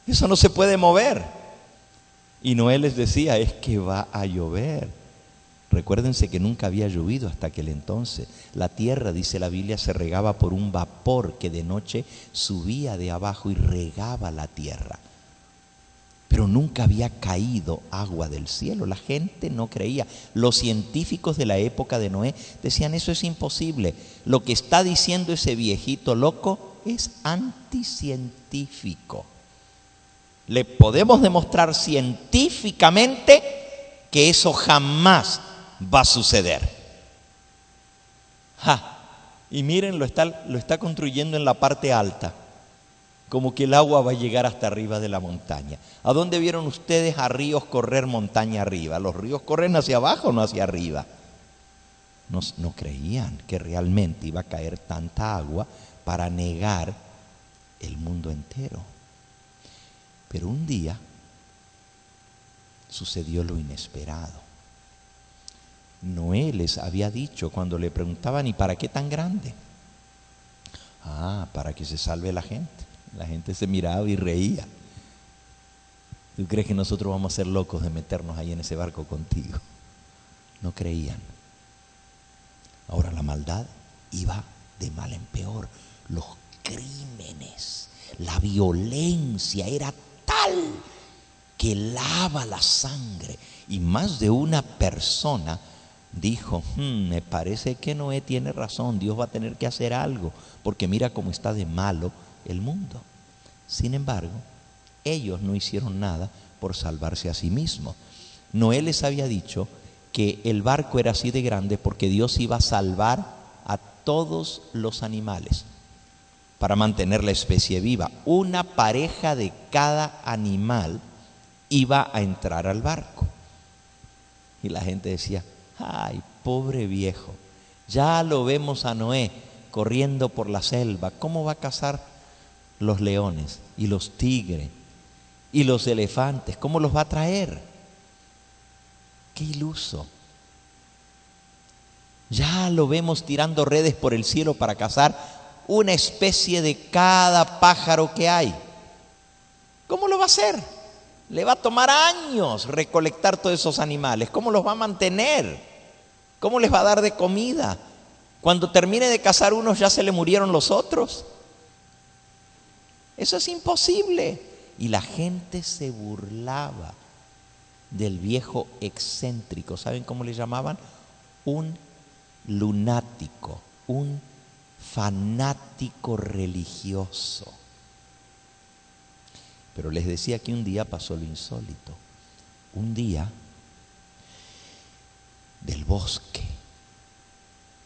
Eso no se puede mover. Y Noé les decía, es que va a llover. Recuérdense que nunca había llovido hasta aquel entonces. La tierra, dice la Biblia, se regaba por un vapor que de noche subía de abajo y regaba la tierra. Pero nunca había caído agua del cielo. La gente no creía. Los científicos de la época de Noé decían, eso es imposible. Lo que está diciendo ese viejito loco es anticientífico. Le podemos demostrar científicamente que eso jamás va a suceder. Y miren, lo está construyendo en la parte alta. Como que el agua va a llegar hasta arriba de la montaña. ¿A dónde vieron ustedes a ríos correr montaña arriba? ¿Los ríos corren hacia abajo o no hacia arriba? No creían que realmente iba a caer tanta agua para negar el mundo entero. Pero un día sucedió lo inesperado. Noé les había dicho cuando le preguntaban, ¿y para qué tan grande? Para que se salve la gente. La gente se miraba y reía. ¿Tú crees que nosotros vamos a ser locos de meternos ahí en ese barco contigo? No creían. Ahora la maldad iba de mal en peor. Los crímenes, la violencia era tal que lava la sangre. Y más de una persona dijo, me parece que Noé tiene razón, Dios va a tener que hacer algo, porque mira cómo está de malo el mundo. Sin embargo, ellos no hicieron nada por salvarse a sí mismos. Noé les había dicho que el barco era así de grande porque Dios iba a salvar a todos los animales para mantener la especie viva. Una pareja de cada animal iba a entrar al barco. Y la gente decía, ay, pobre viejo, ya lo vemos a Noé corriendo por la selva, ¿cómo va a cazar los leones y los tigres y los elefantes? ¿Cómo los va a traer? ¡Qué iluso! Ya lo vemos tirando redes por el cielo para cazar una especie de cada pájaro que hay. ¿Cómo lo va a hacer? Le va a tomar años recolectar todos esos animales. ¿Cómo los va a mantener? ¿Cómo les va a dar de comida? Cuando termine de cazar unos, ya se le murieron los otros. Eso es imposible. Y la gente se burlaba del viejo excéntrico. ¿Saben cómo le llamaban? Un lunático, un fanático religioso. Pero les decía que un día pasó lo insólito. Un día del bosque,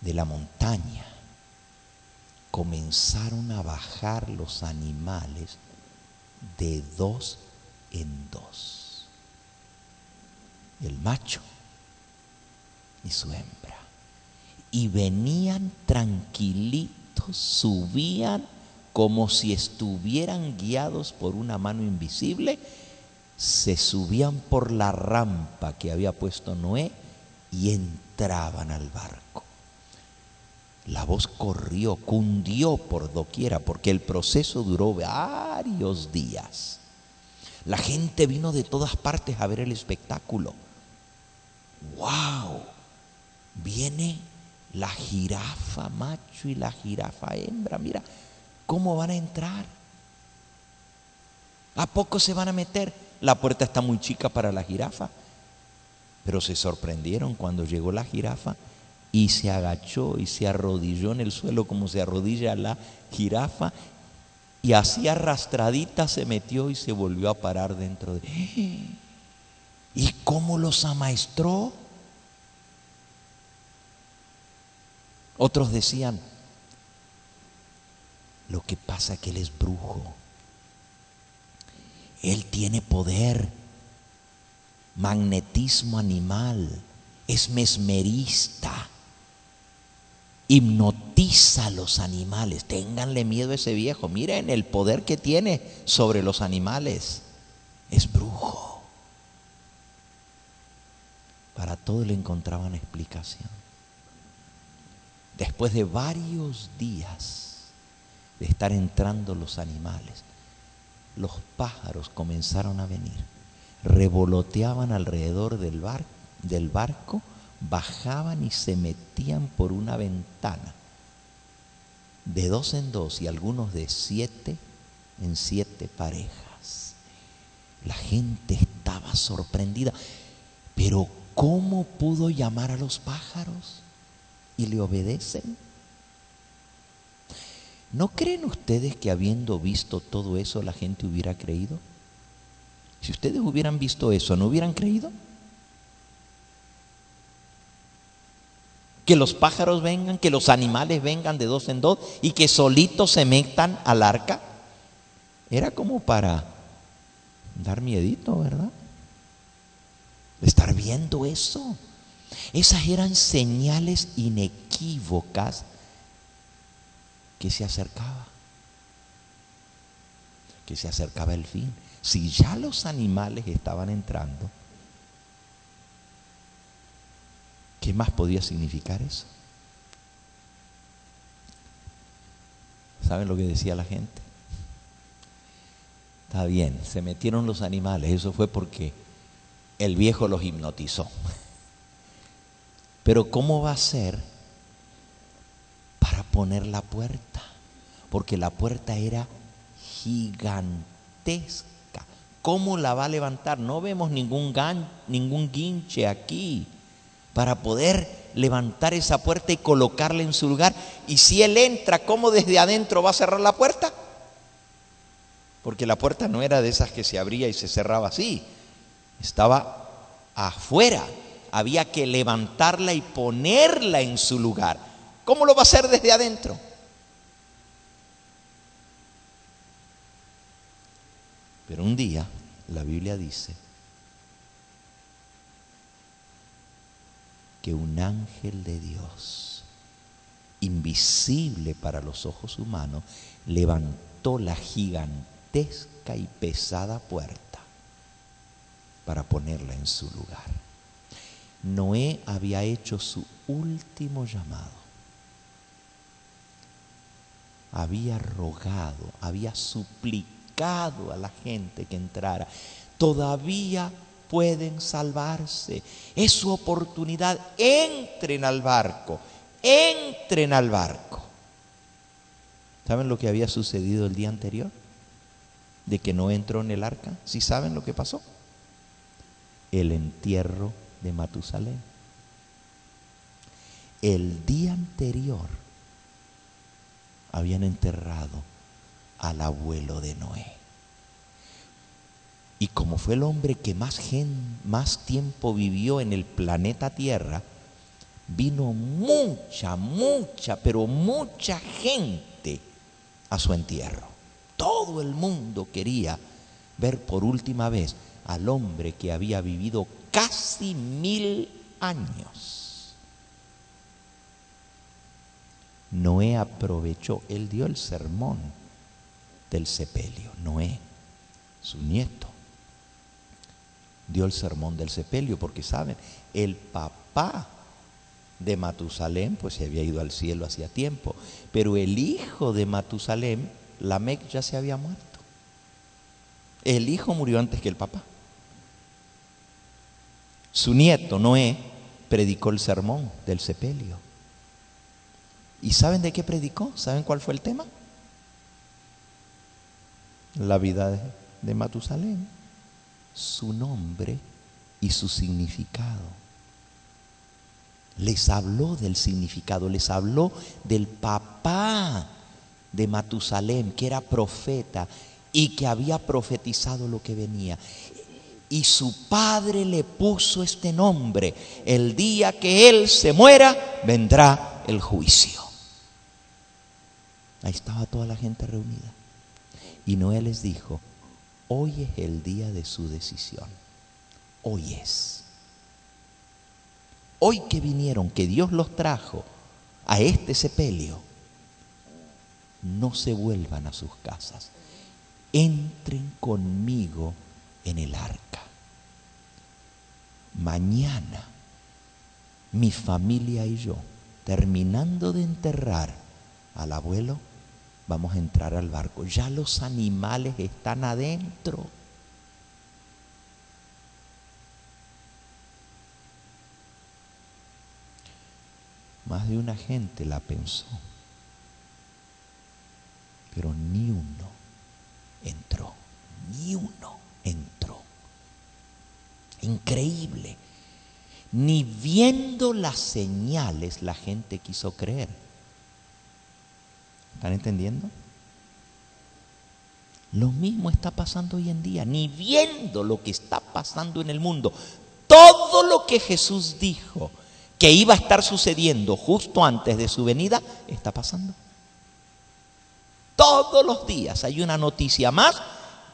de la montaña, comenzaron a bajar los animales de 2 en 2. El macho y su hembra. Y venían tranquilitos, subían como si estuvieran guiados por una mano invisible, se subían por la rampa que había puesto Noé y entraban al barco. La voz corrió, cundió por doquiera, porque el proceso duró varios días. La gente vino de todas partes a ver el espectáculo. ¡Wow! Viene la jirafa macho y la jirafa hembra. Mira cómo van a entrar. ¿A poco se van a meter? La puerta está muy chica para la jirafa. Pero se sorprendieron cuando llegó la jirafa y se agachó y se arrodilló en el suelo como se arrodilla la jirafa, y así arrastradita se metió y se volvió a parar dentro de... ¿Y cómo los amaestró? Otros decían, lo que pasa es que él es brujo, él tiene poder, magnetismo animal, es mesmerista, hipnotiza a los animales. Ténganle miedo a ese viejo, miren el poder que tiene sobre los animales, es brujo. Para todo le encontraban explicación. Después de varios días, de estar entrando los animales, los pájaros comenzaron a venir, revoloteaban alrededor del barco, bajaban y se metían por una ventana, de 2 en 2 y algunos de 7 en 7 parejas. La gente estaba sorprendida, pero ¿cómo pudo llamar a los pájaros y le obedecen? ¿No creen ustedes que habiendo visto todo eso la gente hubiera creído? Si ustedes hubieran visto eso, ¿no hubieran creído? Que los pájaros vengan, que los animales vengan de 2 en 2 y que solitos se metan al arca. Era como para dar miedito, ¿verdad? Estar viendo eso. Esas eran señales inequívocas que se acercaba el fin. Si ya los animales estaban entrando, ¿qué más podía significar eso? ¿Saben lo que decía la gente? Está bien, se metieron los animales, eso fue porque el viejo los hipnotizó. Pero ¿cómo va a ser para poner la puerta? Porque la puerta era gigantesca. ¿Cómo la va a levantar? No vemos ningún guinche aquí para poder levantar esa puerta y colocarla en su lugar. Y si él entra, ¿cómo desde adentro va a cerrar la puerta? Porque la puerta no era de esas que se abría y se cerraba así. Estaba afuera. Había que levantarla y ponerla en su lugar. ¿Cómo lo va a hacer desde adentro? Pero un día, la Biblia dice que un ángel de Dios, invisible para los ojos humanos, levantó la gigantesca y pesada puerta para ponerla en su lugar. Noé había hecho su último llamado. Había rogado, había suplicado a la gente que entrara. Todavía pueden salvarse. Es su oportunidad. Entren al barco. Entren al barco. ¿Saben lo que había sucedido el día anterior? De que no entró en el arca. ¿Sí saben lo que pasó? El entierro de Matusalén. El día anterior habían enterrado al abuelo de Noé. Y como fue el hombre que más tiempo vivió en el planeta Tierra, vino pero mucha gente a su entierro. Todo el mundo quería ver por última vez al hombre que había vivido casi 1000 años. Noé aprovechó, él dio el sermón del sepelio. Noé, su nieto, dio el sermón del sepelio porque saben, el papá de Matusalén pues se había ido al cielo hacía tiempo, pero el hijo de Matusalén, Lamec, ya se había muerto. El hijo murió antes que el papá. Su nieto Noé predicó el sermón del sepelio. ¿Y saben de qué predicó? ¿Saben cuál fue el tema? La vida de Matusalén, su nombre y su significado. Les habló del significado, les habló del papá de Matusalén, que era profeta y que había profetizado lo que venía. Y su padre le puso este nombre: el día que él se muera, vendrá el juicio. Ahí estaba toda la gente reunida. Y Noé les dijo: hoy es el día de su decisión. Hoy es. Hoy que vinieron, que Dios los trajo a este sepelio, no se vuelvan a sus casas. Entren conmigo en el arca. Mañana, mi familia y yo, terminando de enterrar al abuelo, vamos a entrar al barco. Ya los animales están adentro. Más de una gente la pensó, pero ni uno entró, ni uno entró. Increíble. Ni viendo las señales la gente quiso creer. ¿Están entendiendo? Lo mismo está pasando hoy en día, ni viendo lo que está pasando en el mundo. Todo lo que Jesús dijo que iba a estar sucediendo justo antes de su venida, está pasando. Todos los días hay una noticia más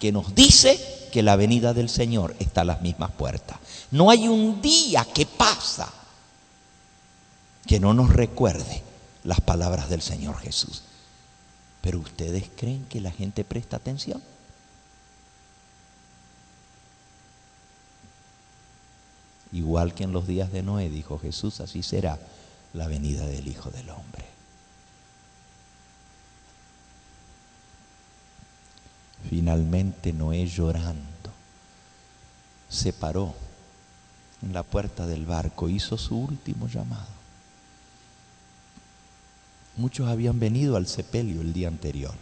que nos dice que la venida del Señor está a las mismas puertas. No hay un día que pasa que no nos recuerde las palabras del Señor Jesús. ¿Pero ustedes creen que la gente presta atención? Igual que en los días de Noé, dijo Jesús, así será la venida del Hijo del Hombre. Finalmente Noé, llorando, se paró en la puerta del barco, hizo su último llamado. Muchos habían venido al sepelio el día anterior.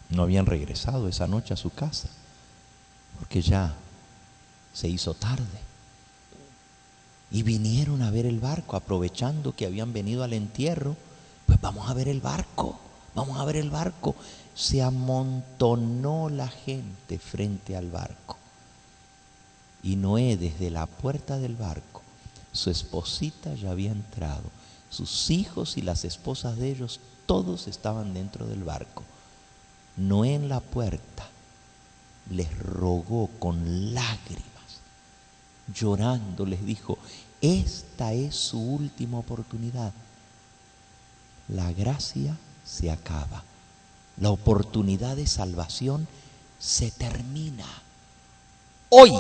No habían regresado esa noche a su casa, porque ya se hizo tarde. Y vinieron a ver el barco, aprovechando que habían venido al entierro. Pues vamos a ver el barco, vamos a ver el barco. Se amontonó la gente frente al barco. Y Noé, desde la puerta del barco, su esposita ya había entrado. Sus hijos y las esposas de ellos, todos estaban dentro del barco. Noé en la puerta les rogó con lágrimas, llorando, les dijo: esta es su última oportunidad. La gracia se acaba. La oportunidad de salvación se termina. Hoy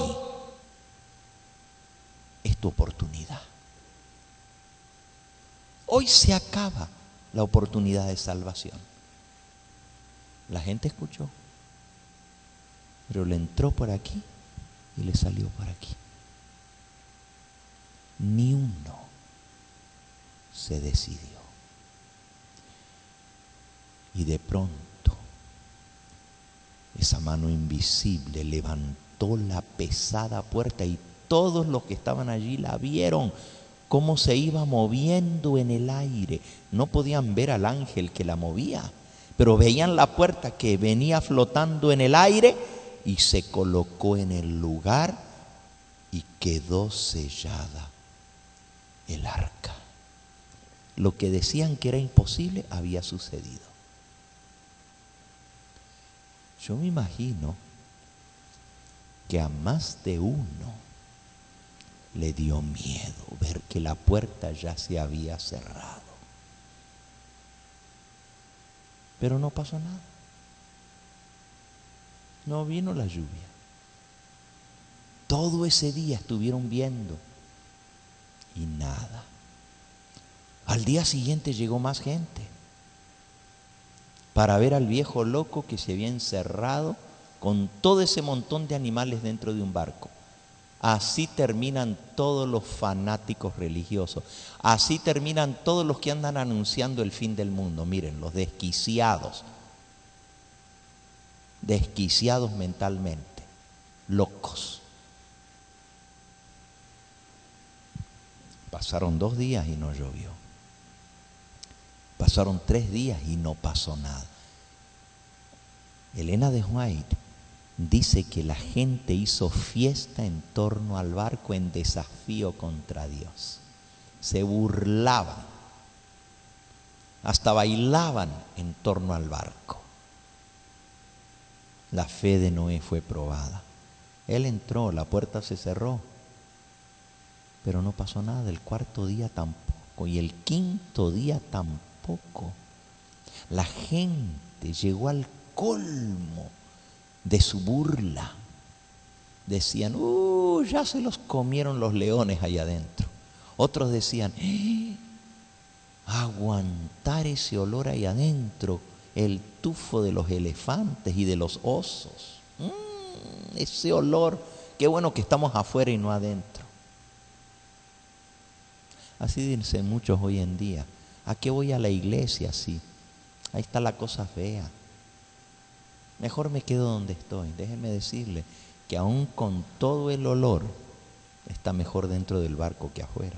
es tu oportunidad. Hoy se acaba la oportunidad de salvación. La gente escuchó, pero le entró por aquí y le salió por aquí. Ni uno se decidió. Y de pronto, esa mano invisible levantó la pesada puerta y todos los que estaban allí la vieron, cómo se iba moviendo en el aire. No podían ver al ángel que la movía, pero veían la puerta que venía flotando en el aire y se colocó en el lugar y quedó sellada el arca. Lo que decían que era imposible había sucedido. Yo me imagino que a más de uno le dio miedo ver que la puerta ya se había cerrado. Pero no pasó nada. No vino la lluvia. Todo ese día estuvieron viendo y nada. Al día siguiente llegó más gente para ver al viejo loco que se había encerrado con todo ese montón de animales dentro de un barco. Así terminan todos los fanáticos religiosos. Así terminan todos los que andan anunciando el fin del mundo. Miren, los desquiciados. Desquiciados mentalmente. Locos. Pasaron 2 días y no llovió. Pasaron 3 días y no pasó nada. Elena de White dice que la gente hizo fiesta en torno al barco en desafío contra Dios. Se burlaban, hasta bailaban en torno al barco. La fe de Noé fue probada. Él entró, la puerta se cerró, pero no pasó nada. El 4.º día tampoco, y el 5.º día tampoco. La gente llegó al colmo de su burla. Decían: ya se los comieron los leones allá adentro. Otros decían: aguantar ese olor ahí adentro, el tufo de los elefantes y de los osos. Ese olor, qué bueno que estamos afuera y no adentro. Así dicen muchos hoy en día. ¿A qué voy a la iglesia así? Ahí está la cosa fea. Mejor me quedo donde estoy. Déjenme decirle que aún con todo el olor, está mejor dentro del barco que afuera.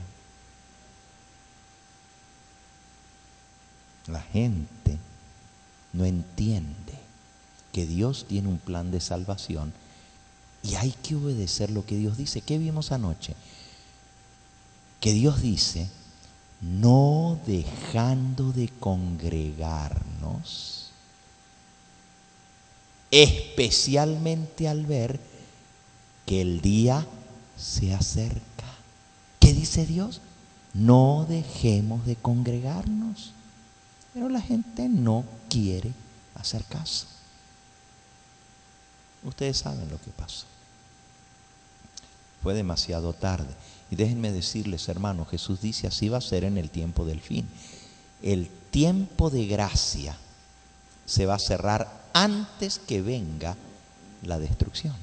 La gente no entiende que Dios tiene un plan de salvación y hay que obedecer lo que Dios dice. ¿Qué vimos anoche? Que Dios dice, no dejando de congregarnos, especialmente al ver que el día se acerca. ¿Qué dice Dios? No dejemos de congregarnos. Pero la gente no quiere hacer caso. Ustedes saben lo que pasó. Fue demasiado tarde. Y déjenme decirles, hermanos, Jesús dice, así va a ser en el tiempo del fin. El tiempo de gracia se va a cerrar antes que venga la destrucción.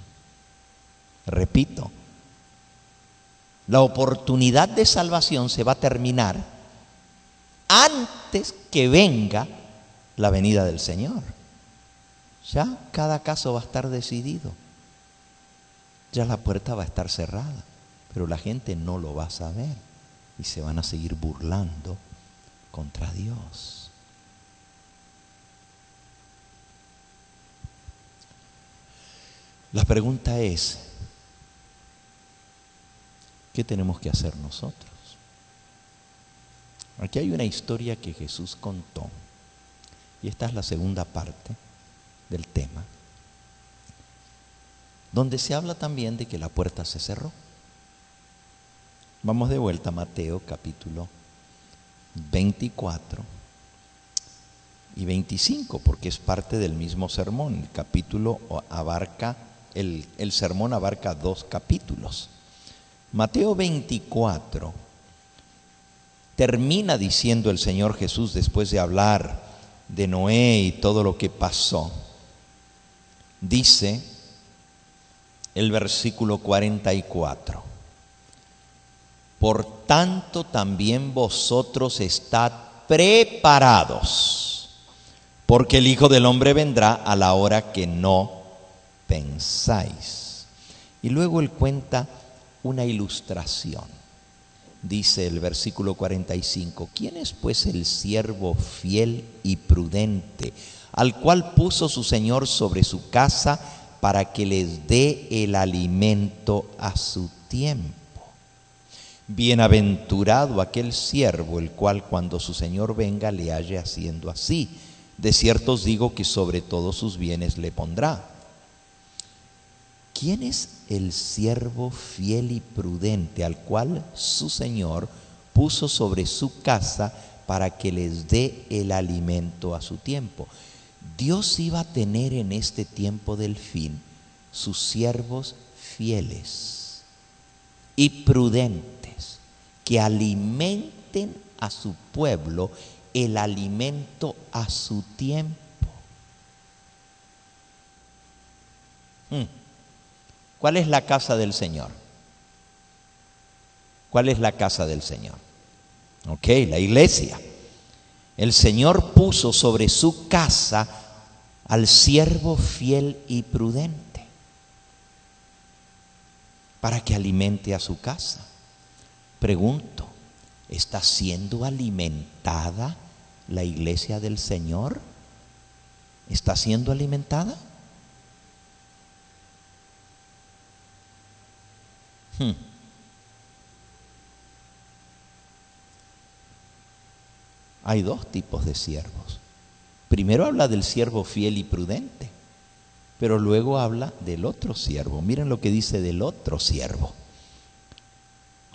Repito, la oportunidad de salvación se va a terminar antes que venga la venida del Señor. Ya cada caso va a estar decidido. Ya la puerta va a estar cerrada, pero la gente no lo va a saber y se van a seguir burlando contra Dios. La pregunta es, ¿qué tenemos que hacer nosotros? Aquí hay una historia que Jesús contó, y esta es la segunda parte del tema, donde se habla también de que la puerta se cerró. Vamos de vuelta a Mateo capítulo 24 y 25, porque es parte del mismo sermón. El capítulo abarca, el sermón abarca 2 capítulos. Mateo 24 termina diciendo el Señor Jesús, después de hablar de Noé y todo lo que pasó, dice el versículo 44, por tanto también vosotros estad preparados, porque el Hijo del Hombre vendrá a la hora que no pensáis. Y luego él cuenta una ilustración. Dice el versículo 45, ¿quién es pues el siervo fiel y prudente, al cual puso su Señor sobre su casa para que les dé el alimento a su tiempo? Bienaventurado aquel siervo, el cual cuando su Señor venga le halle haciendo así. De cierto os digo que sobre todos sus bienes le pondrá. ¿Quién es el siervo fiel y prudente al cual su Señor puso sobre su casa para que les dé el alimento a su tiempo? Dios iba a tener en este tiempo del fin sus siervos fieles y prudentes que alimenten a su pueblo el alimento a su tiempo. ¿Cuál es la casa del Señor? ¿Cuál es la casa del Señor? Ok, la iglesia. El Señor puso sobre su casa al siervo fiel y prudente para que alimente a su casa. Pregunto, ¿está siendo alimentada la iglesia del Señor? ¿Está siendo alimentada? Hay 2 tipos de siervos. Primero habla del siervo fiel y prudente, pero luego habla del otro siervo. Miren lo que dice del otro siervo.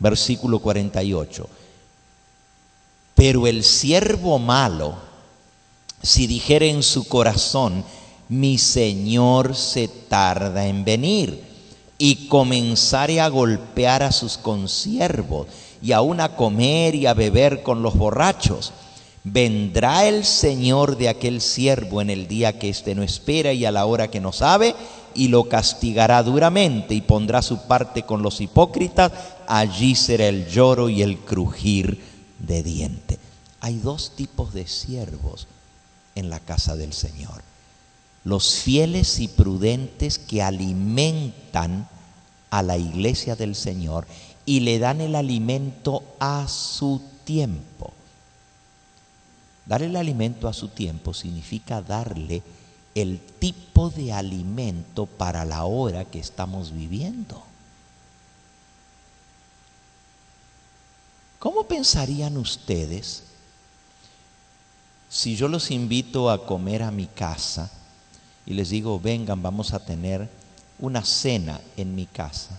Versículo 48. Pero el siervo malo, si dijere en su corazón, mi Señor se tarda en venir, y comenzare a golpear a sus consiervos y aún a comer y a beber con los borrachos, vendrá el Señor de aquel siervo en el día que éste no espera y a la hora que no sabe, y lo castigará duramente y pondrá su parte con los hipócritas. Allí será el lloro y el crujir de dientes. Hay dos tipos de siervos en la casa del Señor: los fieles y prudentes que alimentan a la iglesia del Señor y le dan el alimento a su tiempo. Darle el alimento a su tiempo significa darle el tipo de alimento para la hora que estamos viviendo. ¿Cómo pensarían ustedes si yo los invito a comer a mi casa y les digo, vengan, vamos a tener una cena en mi casa?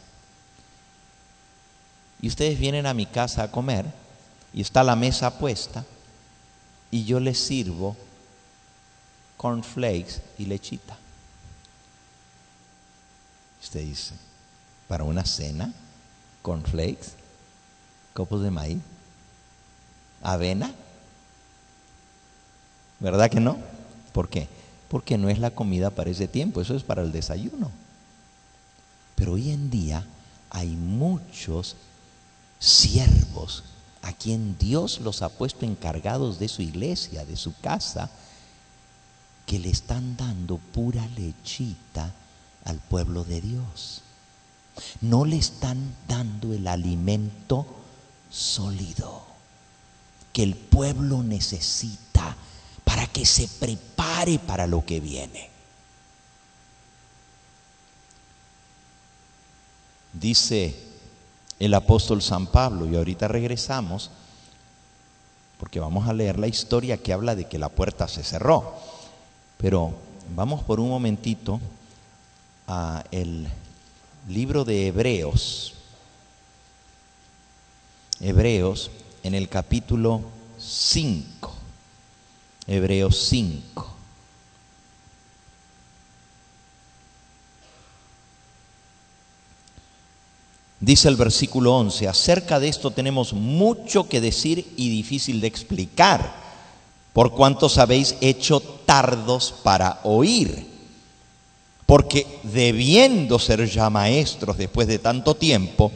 Y ustedes vienen a mi casa a comer y está la mesa puesta y yo les sirvo cornflakes y lechita. Usted dice, ¿para una cena? ¿Cornflakes? ¿Copos de maíz? ¿Avena? ¿Verdad que no? ¿Por qué? Porque no es la comida para ese tiempo, eso es para el desayuno. Pero hoy en día hay muchos siervos a quien Dios los ha puesto encargados de su iglesia, de su casa, que le están dando pura lechita al pueblo de Dios. No le están dando el alimento sólido que el pueblo necesita para que se prepare para lo que viene. Dice el apóstol San Pablo, y ahorita regresamos porque vamos a leer la historia que habla de que la puerta se cerró, pero vamos por un momentito a el libro de Hebreos. Hebreos en el capítulo 5. Hebreos 5. Dice el versículo 11, acerca de esto tenemos mucho que decir y difícil de explicar, por cuanto os habéis hecho tardos para oír. Porque debiendo ser ya maestros después de tanto tiempo,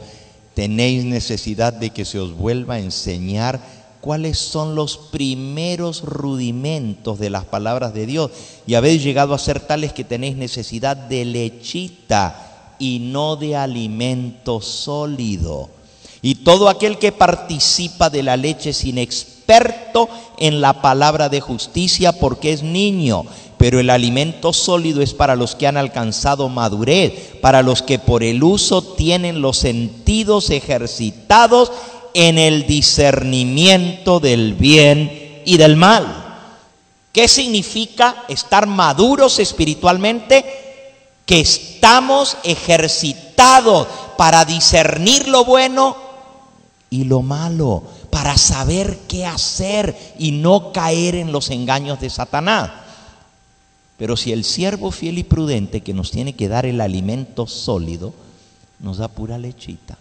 tenéis necesidad de que se os vuelva a enseñar cuáles son los primeros rudimentos de las palabras de Dios, y habéis llegado a ser tales que tenéis necesidad de lechita y no de alimento sólido. Y todo aquel que participa de la leche es inexperto en la palabra de justicia, porque es niño. Pero el alimento sólido es para los que han alcanzado madurez, para los que por el uso tienen los sentidos ejercitados en el discernimiento del bien y del mal. ¿Qué significa estar maduros espiritualmente? Que estamos ejercitados para discernir lo bueno y lo malo, para saber qué hacer y no caer en los engaños de Satanás. Pero si el siervo fiel y prudente, que nos tiene que dar el alimento sólido, nos da pura lechita.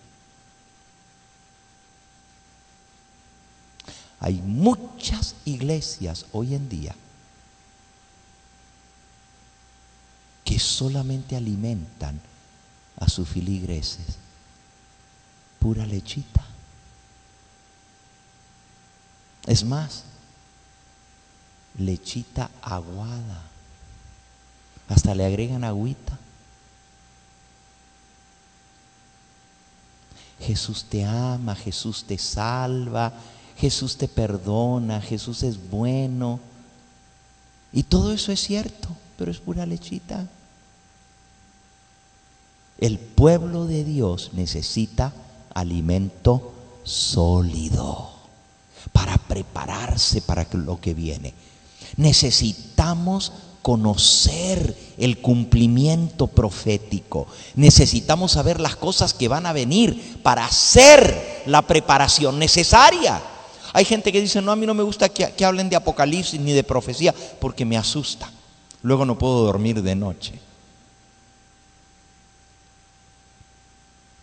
Hay muchas iglesias hoy en día que solamente alimentan a sus filigreses pura lechita. Es más, lechita aguada. Hasta le agregan agüita. Jesús te ama, Jesús te salva, Jesús te perdona, Jesús es bueno. Y todo eso es cierto, pero es pura lechita. El pueblo de Dios necesita alimento sólido para prepararse para lo que viene. Necesitamos conocer el cumplimiento profético. Necesitamos saber las cosas que van a venir para hacer la preparación necesaria. Hay gente que dice, no, a mí no me gusta que hablen de apocalipsis ni de profecía porque me asusta. Luego no puedo dormir de noche.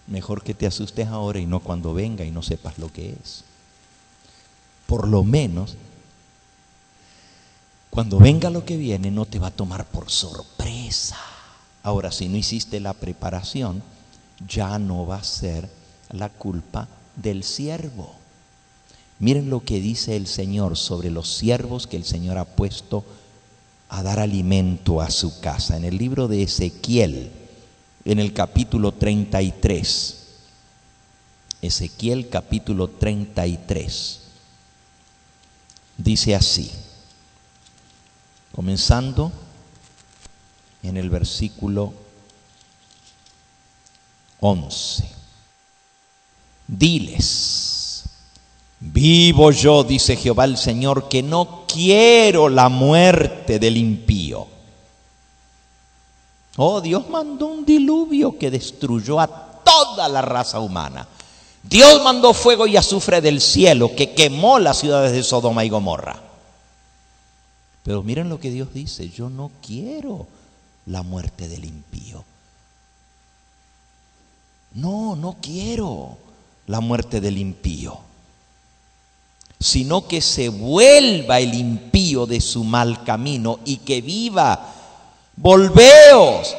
Mejor que te asustes ahora y no cuando venga y no sepas lo que es. Por lo menos, cuando venga lo que viene, no te va a tomar por sorpresa. Ahora, si no hiciste la preparación, ya no va a ser la culpa del siervo. Miren lo que dice el Señor sobre los siervos que el Señor ha puesto a dar alimento a su casa. En el libro de Ezequiel, en el capítulo 33. Ezequiel capítulo 33. Dice así, comenzando en el versículo 11. Diles, vivo yo, dice Jehová el Señor, que no quiero la muerte del impío. Oh, Dios mandó un diluvio que destruyó a toda la raza humana. Dios mandó fuego y azufre del cielo que quemó las ciudades de Sodoma y Gomorra. Pero miren lo que Dios dice, yo no quiero la muerte del impío. No quiero la muerte del impío, sino que se vuelva el impío de su mal camino y que viva. Volveos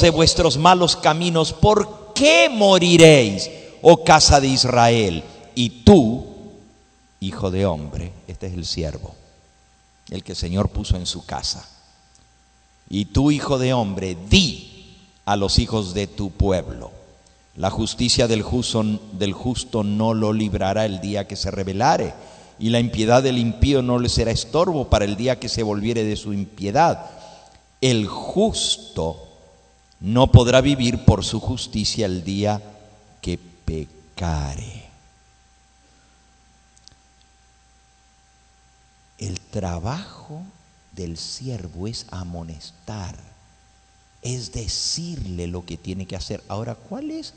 de vuestros malos caminos. ¿Por qué moriréis, oh casa de Israel? Y tú, hijo de hombre, este es el siervo, el que el Señor puso en su casa. Y tú, hijo de hombre, di a los hijos de tu pueblo, la justicia del justo no lo librará el día que se rebelare, y la impiedad del impío no le será estorbo para el día que se volviere de su impiedad. El justo no podrá vivir por su justicia el día que pecare. El trabajo del siervo es amonestar, es decirle lo que tiene que hacer. Ahora, ¿cuál es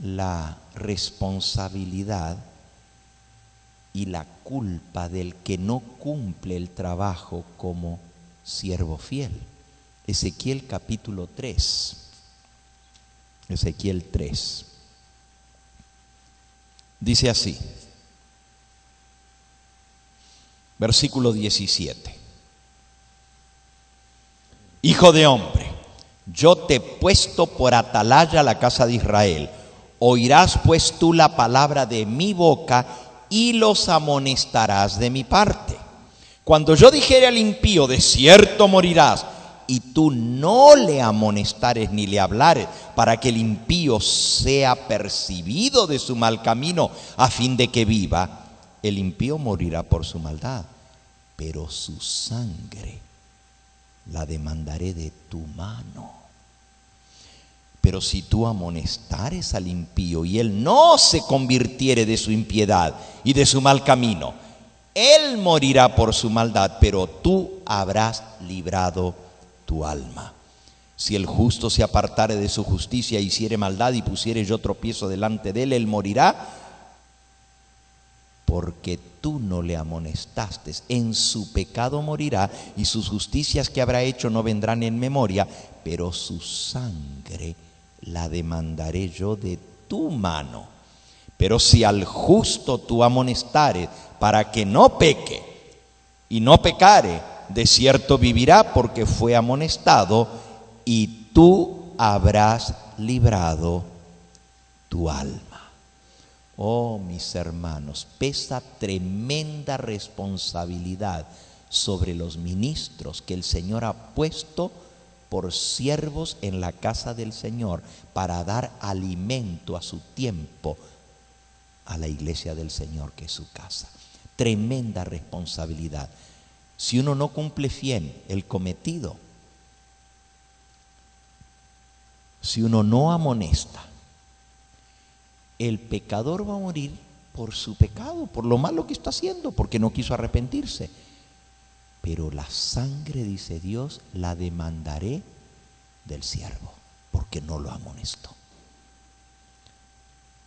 la responsabilidad y la culpa del que no cumple el trabajo como siervo fiel? Ezequiel capítulo 3. Ezequiel 3. Dice así, versículo 17. Hijo de hombre, yo te he puesto por atalaya a la casa de Israel. Oirás pues tú la palabra de mi boca y los amonestarás de mi parte. Cuando yo dijere al impío, de cierto morirás, y tú no le amonestares ni le hablares, para que el impío sea percibido de su mal camino, a fin de que viva, el impío morirá por su maldad, pero su sangre la demandaré de tu mano. Pero si tú amonestares al impío y él no se convirtiere de su impiedad y de su mal camino, él morirá por su maldad, pero tú habrás librado tu alma. Si el justo se apartare de su justicia, hiciere maldad y pusiere yo tropiezo delante de él, él morirá, porque tú no le amonestaste. En su pecado morirá, y sus justicias que habrá hecho no vendrán en memoria, pero su sangre la demandaré yo de tu mano. Pero si al justo tú amonestares para que no peque, y no pecare, de cierto vivirá, porque fue amonestado, y tú habrás librado tu alma. Oh, mis hermanos, pesa tremenda responsabilidad sobre los ministros que el Señor ha puesto por siervos en la casa del Señor para dar alimento a su tiempo a la iglesia del Señor, que es su casa. Tremenda responsabilidad. Si uno no cumple fiel el cometido, si uno no amonesta, el pecador va a morir por su pecado, por lo malo que está haciendo, porque no quiso arrepentirse. Pero la sangre, dice Dios, la demandaré del siervo, porque no lo amonestó.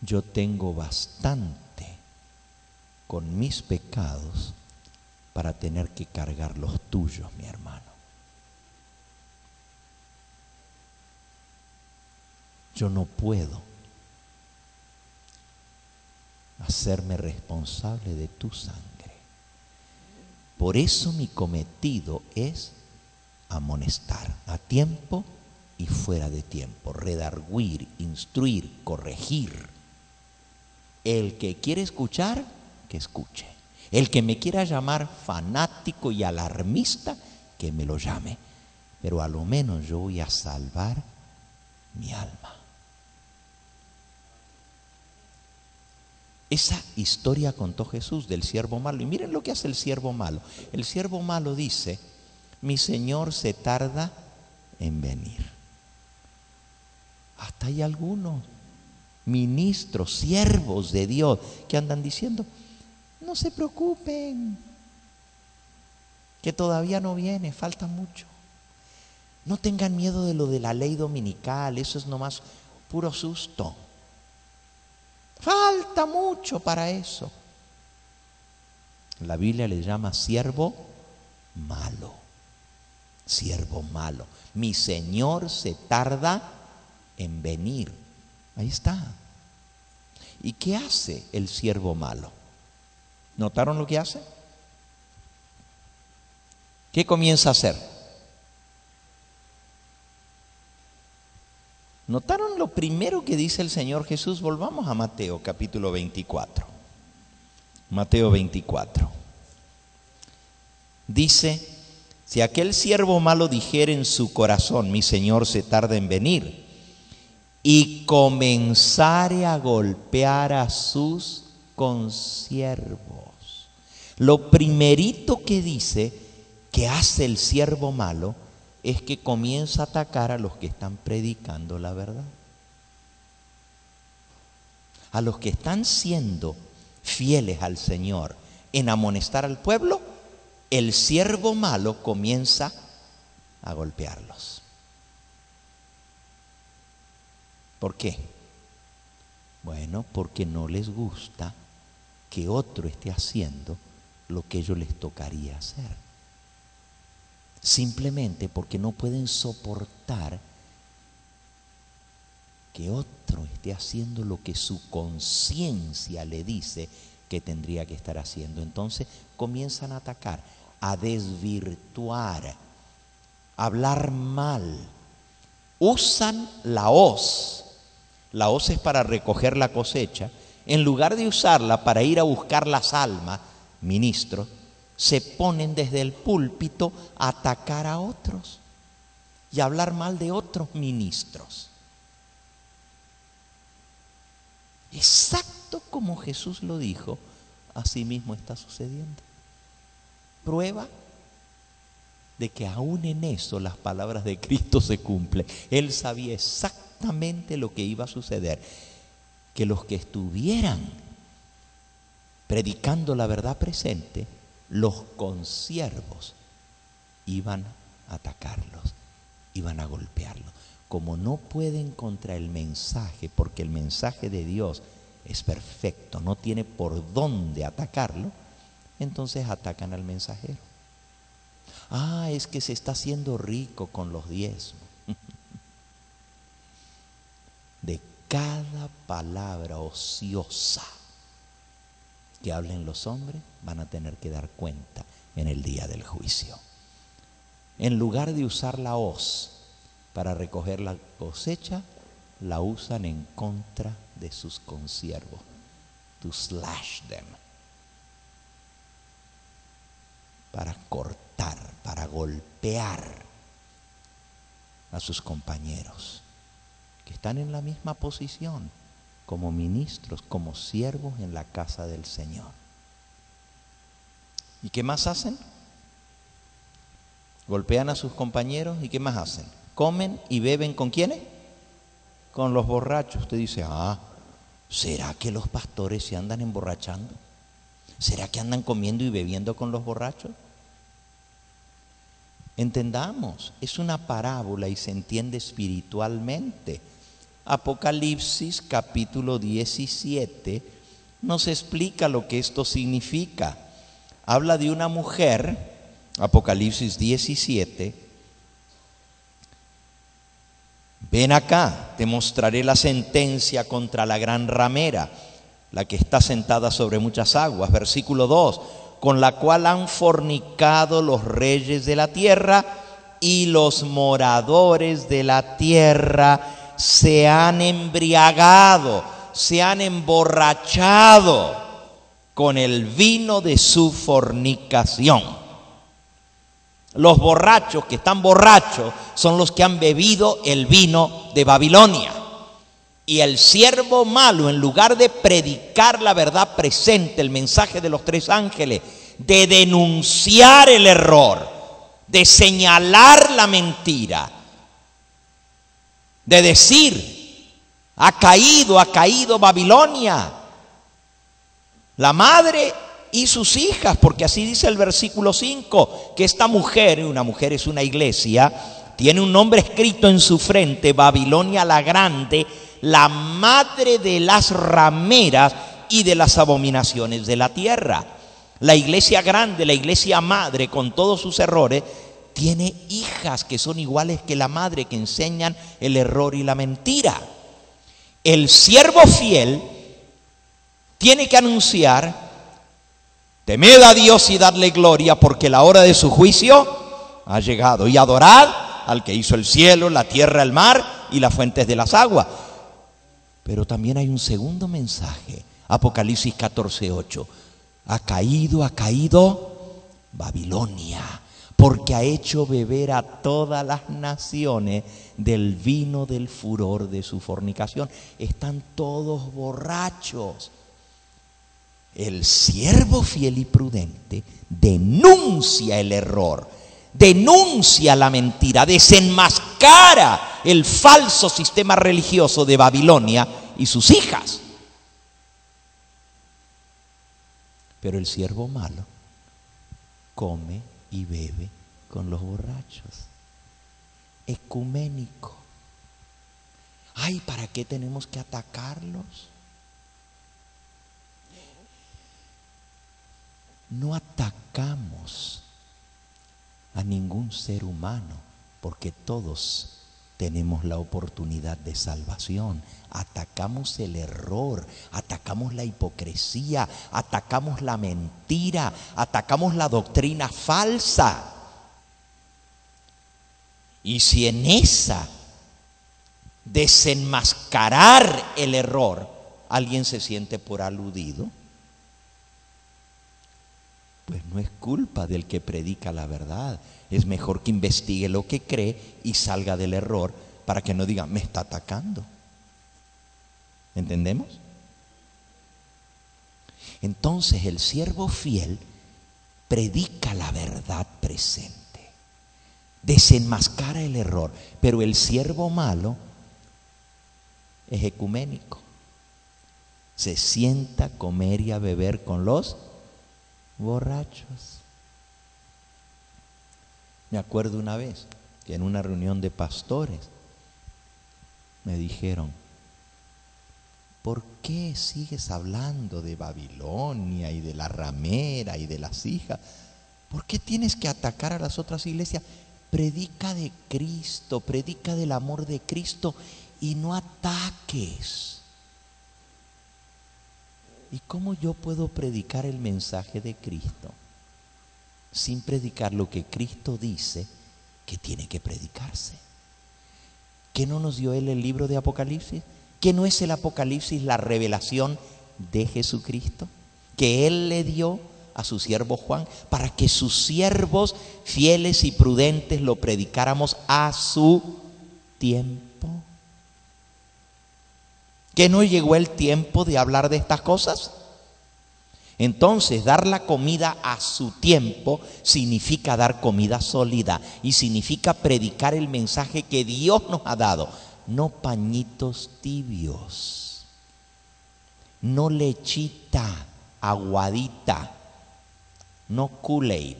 Yo tengo bastante con mis pecados para tener que cargar los tuyos, mi hermano. yo no puedo hacerme responsable de tu sangre. Por eso mi cometido es amonestar a tiempo y fuera de tiempo, redarguir, instruir, corregir. El que quiere escuchar, que escuche. El que me quiera llamar fanático y alarmista, que me lo llame. Pero a lo menos yo voy a salvar mi alma. Esa historia contó Jesús del siervo malo. Y miren lo que hace el siervo malo. El siervo malo dice: mi Señor se tarda en venir. Hasta hay algunos ministros, siervos de Dios, que andan diciendo: no se preocupen, que todavía no viene, falta mucho. No tengan miedo de lo de la ley dominical, eso es nomás puro susto. Falta mucho para eso. La Biblia le llama siervo malo. Siervo malo. Mi Señor se tarda en venir. Ahí está. ¿Y qué hace el siervo malo? ¿Notaron lo que hace? ¿Qué comienza a hacer? ¿Notaron lo primero que dice el Señor Jesús? Volvamos a Mateo capítulo 24. Mateo 24. Dice: si aquel siervo malo dijere en su corazón: mi Señor se tarda en venir, y comenzare a golpear a sus consiervos. Lo primerito que dice que hace el siervo malo es que comienza a atacar a los que están predicando la verdad. A los que están siendo fieles al Señor en amonestar al pueblo, el siervo malo comienza a golpearlos. ¿Por qué? Bueno, porque no les gusta que otro esté haciendo lo que a ellos les tocaría hacer. Simplemente porque no pueden soportar que otro esté haciendo lo que su conciencia le dice que tendría que estar haciendo. Entonces comienzan a atacar, a desvirtuar, a hablar mal. Usan la hoz. La hoz es para recoger la cosecha. En lugar de usarla para ir a buscar las almas, ministros, se ponen desde el púlpito a atacar a otros y a hablar mal de otros ministros. Exacto como Jesús lo dijo, así mismo está sucediendo. Prueba de que aún en eso las palabras de Cristo se cumplen. Él sabía exactamente lo que iba a suceder, que los que estuvieran predicando la verdad presente, los consiervos iban a atacarlos, iban a golpearlos. Como no pueden contra el mensaje, porque el mensaje de Dios es perfecto, no tiene por dónde atacarlo, entonces atacan al mensajero. Ah, es que se está haciendo rico con los diezmos. De cada palabra ociosa que hablen los hombres, van a tener que dar cuenta en el día del juicio. En lugar de usar la hoz para recoger la cosecha, la usan en contra de sus consiervos. To slash them. Para cortar, para golpear a sus compañeros que están en la misma posición, como ministros, como siervos en la casa del Señor. ¿Y qué más hacen? Golpean a sus compañeros. ¿Y qué más hacen? Comen y beben ¿con quiénes? Con los borrachos. Usted dice: ¿será que los pastores se andan emborrachando? ¿Será que andan comiendo y bebiendo con los borrachos? Entendamos, es una parábola y se entiende espiritualmente. Apocalipsis capítulo 17 nos explica lo que esto significa. Habla de una mujer, Apocalipsis 17, ven acá, te mostraré la sentencia contra la gran ramera, la que está sentada sobre muchas aguas. Versículo 2, con la cual han fornicado los reyes de la tierra y los moradores de la tierra se han embriagado, se han emborrachado con el vino de su fornicación. Los borrachos que están borrachos son los que han bebido el vino de Babilonia. Y el siervo malo, en lugar de predicar la verdad presente, el mensaje de los tres ángeles, de denunciar el error, de señalar la mentira, de decir, ha caído Babilonia, la madre y sus hijas, porque así dice el versículo 5, que esta mujer, una mujer es una iglesia, tiene un nombre escrito en su frente, Babilonia la Grande, la madre de las rameras y de las abominaciones de la tierra. La iglesia grande, la iglesia madre, con todos sus errores, tiene hijas que son iguales que la madre, que enseñan el error y la mentira. El siervo fiel tiene que anunciar: temed a Dios y dadle gloria, porque la hora de su juicio ha llegado. Y adorad al que hizo el cielo, la tierra, el mar y las fuentes de las aguas. Pero también hay un segundo mensaje. Apocalipsis 14:8. Ha caído Babilonia, porque ha hecho beber a todas las naciones del vino del furor de su fornicación. Están todos borrachos. El siervo fiel y prudente denuncia el error, denuncia la mentira, desenmascara el falso sistema religioso de Babilonia y sus hijas. Pero el siervo malo come y bebe con los borrachos. Ecuménico. Ay, ¿para qué tenemos que atacarlos? No atacamos a ningún ser humano, porque todos tenemos la oportunidad de salvación. Atacamos el error, atacamos la hipocresía, atacamos la mentira, atacamos la doctrina falsa. Y si en esa desenmascarar el error alguien se siente por aludido, pues no es culpa del que predica la verdad. Es mejor que investigue lo que cree y salga del error, para que no diga, me está atacando. ¿Entendemos? Entonces el siervo fiel predica la verdad presente, desenmascara el error, pero el siervo malo es ecuménico. Se sienta a comer y a beber con los borrachos. Me acuerdo una vez que en una reunión de pastores me dijeron: ¿por qué sigues hablando de Babilonia y de la ramera y de las hijas? ¿Por qué tienes que atacar a las otras iglesias? Predica de Cristo, predica del amor de Cristo y no ataques. ¿Y cómo yo puedo predicar el mensaje de Cristo sin predicar lo que Cristo dice que tiene que predicarse? ¿Qué no nos dio Él el libro de Apocalipsis? ¿Qué no es el Apocalipsis la revelación de Jesucristo que Él le dio a su siervo Juan para que sus siervos fieles y prudentes lo predicáramos a su tiempo? ¿Que no llegó el tiempo de hablar de estas cosas? Entonces, dar la comida a su tiempo significa dar comida sólida y significa predicar el mensaje que Dios nos ha dado. No pañitos tibios, no lechita aguadita, no Kool-Aid.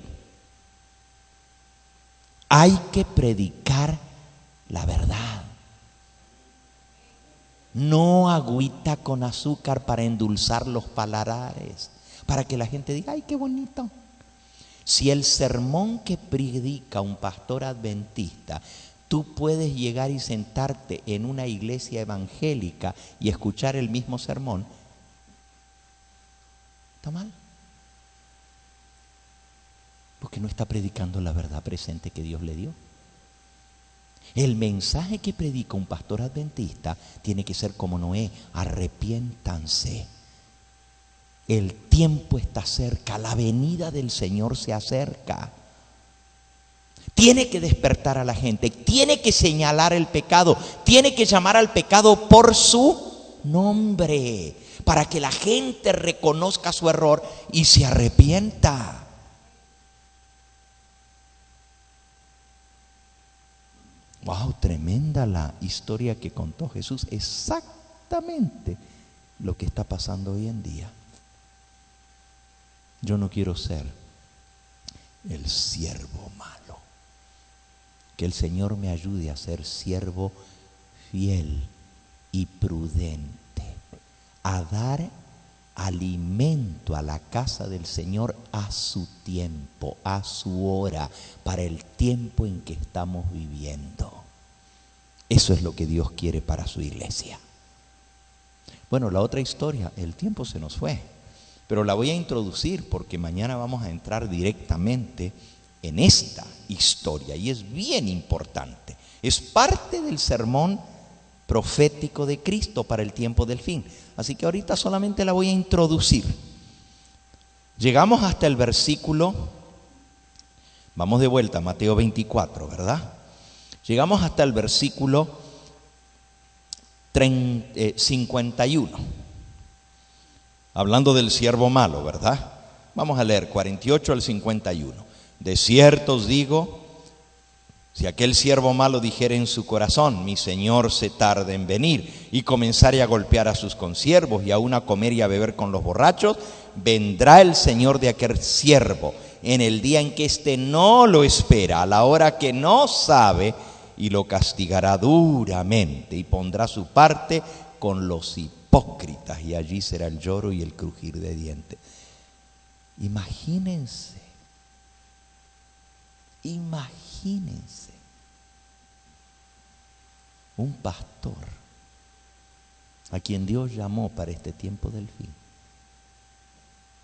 Hay que predicar la verdad. No agüita con azúcar para endulzar los paladares, para que la gente diga, ay, qué bonito. Si el sermón que predica un pastor adventista Tú puedes llegar y sentarte en una iglesia evangélica y escuchar el mismo sermón. ¿Está mal? Porque no está predicando la verdad presente que Dios le dio. El mensaje que predica un pastor adventista tiene que ser como Noé: arrepiéntanse. El tiempo está cerca, la venida del Señor se acerca. Tiene que despertar a la gente, tiene que señalar el pecado, tiene que llamar al pecado por su nombre, para que la gente reconozca su error y se arrepienta. Wow, tremenda la historia que contó Jesús. Exactamente lo que está pasando hoy en día. Yo no quiero ser el siervo malo. Que el Señor me ayude a ser siervo fiel y prudente, a dar alimento a la casa del Señor a su tiempo, a su hora, para el tiempo en que estamos viviendo. Eso es lo que Dios quiere para su iglesia. Bueno, la otra historia, el tiempo se nos fue, pero la voy a introducir porque mañana vamos a entrar directamente en esta historia y es bien importante. Es parte del sermón profético de Cristo para el tiempo del fin. Así que ahorita solamente la voy a introducir. Llegamos hasta el versículo, vamos de vuelta a Mateo 24, ¿verdad? Llegamos hasta el versículo 51. Hablando del siervo malo, ¿verdad? Vamos a leer 48 al 51. De cierto os digo, si aquel siervo malo dijere en su corazón: mi señor se tarda en venir, y comenzare a golpear a sus consiervos y aún a comer y a beber con los borrachos, vendrá el señor de aquel siervo en el día en que éste no lo espera, a la hora que no sabe, y lo castigará duramente, y pondrá su parte con los hipócritas, y allí será el lloro y el crujir de dientes. Imagínense un pastor a quien Dios llamó para este tiempo del fin,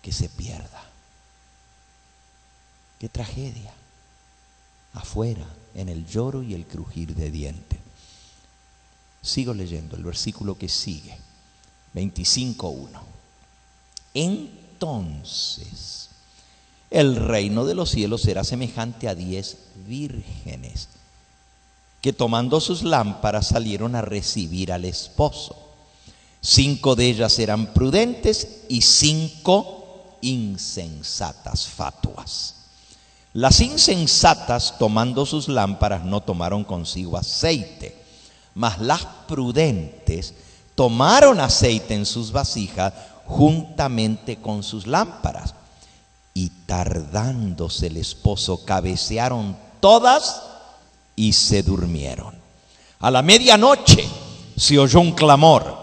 que se pierda. Qué tragedia. Afuera, en el lloro y el crujir de dientes. Sigo leyendo el versículo que sigue, 25:1. Entonces el reino de los cielos será semejante a 10 vírgenes que, tomando sus lámparas, salieron a recibir al esposo. 5 de ellas eran prudentes y 5 insensatas, fatuas. Las insensatas, tomando sus lámparas, no tomaron consigo aceite, mas las prudentes tomaron aceite en sus vasijas juntamente con sus lámparas. Y tardándose el esposo, cabecearon todas y se durmieron. A la medianoche se oyó un clamor: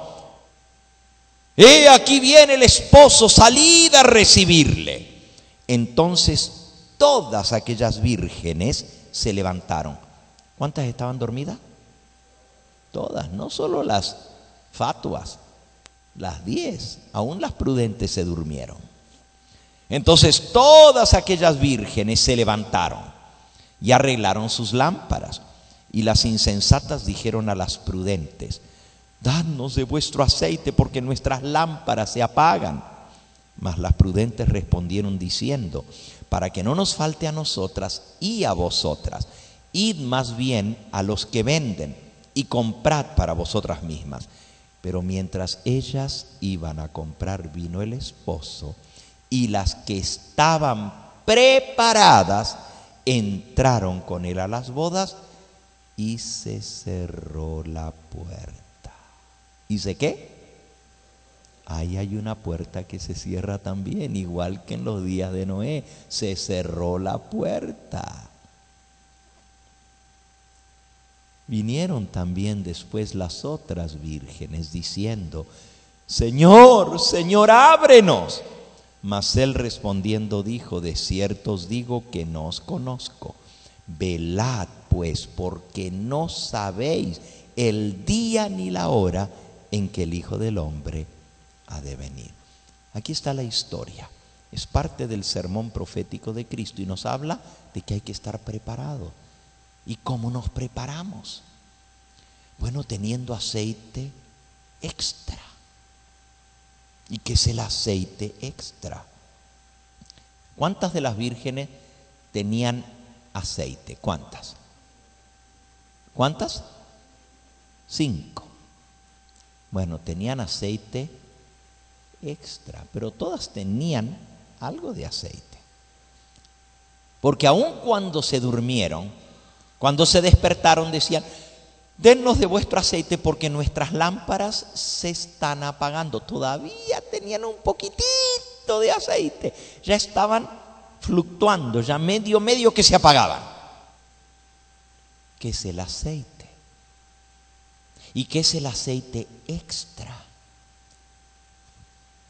¡He aquí viene el esposo, salid a recibirle! Entonces todas aquellas vírgenes se levantaron. ¿Cuántas estaban dormidas? Todas, no solo las fatuas, las 10, aún las prudentes se durmieron. Entonces todas aquellas vírgenes se levantaron y arreglaron sus lámparas. Y las insensatas dijeron a las prudentes: dadnos de vuestro aceite, porque nuestras lámparas se apagan. Mas las prudentes respondieron diciendo: para que no nos falte a nosotras y a vosotras, id más bien a los que venden y comprad para vosotras mismas. Pero mientras ellas iban a comprar, vino el esposo, y las que estaban preparadas entraron con él a las bodas, y se cerró la puerta. ¿Dice qué? Ahí hay una puerta que se cierra también, igual que en los días de Noé. Se cerró la puerta. Vinieron también después las otras vírgenes diciendo: Señor, Señor, ábrenos. Mas él respondiendo dijo: de cierto os digo que no os conozco. Velad pues, porque no sabéis el día ni la hora en que el Hijo del Hombre ha de venir. Aquí está la historia. Es parte del sermón profético de Cristo y nos habla de que hay que estar preparado. ¿Y cómo nos preparamos? Bueno, teniendo aceite extra. ¿Y qué es el aceite extra? ¿Cuántas de las vírgenes tenían aceite? ¿Cuántas? ¿Cuántas? 5. Bueno, tenían aceite extra, pero todas tenían algo de aceite. Porque aun cuando se durmieron, cuando se despertaron, decían: dennos de vuestro aceite porque nuestras lámparas se están apagando. Todavía tenían un poquitito de aceite. Ya estaban fluctuando, ya medio que se apagaban. ¿Qué es el aceite? ¿Y qué es el aceite extra?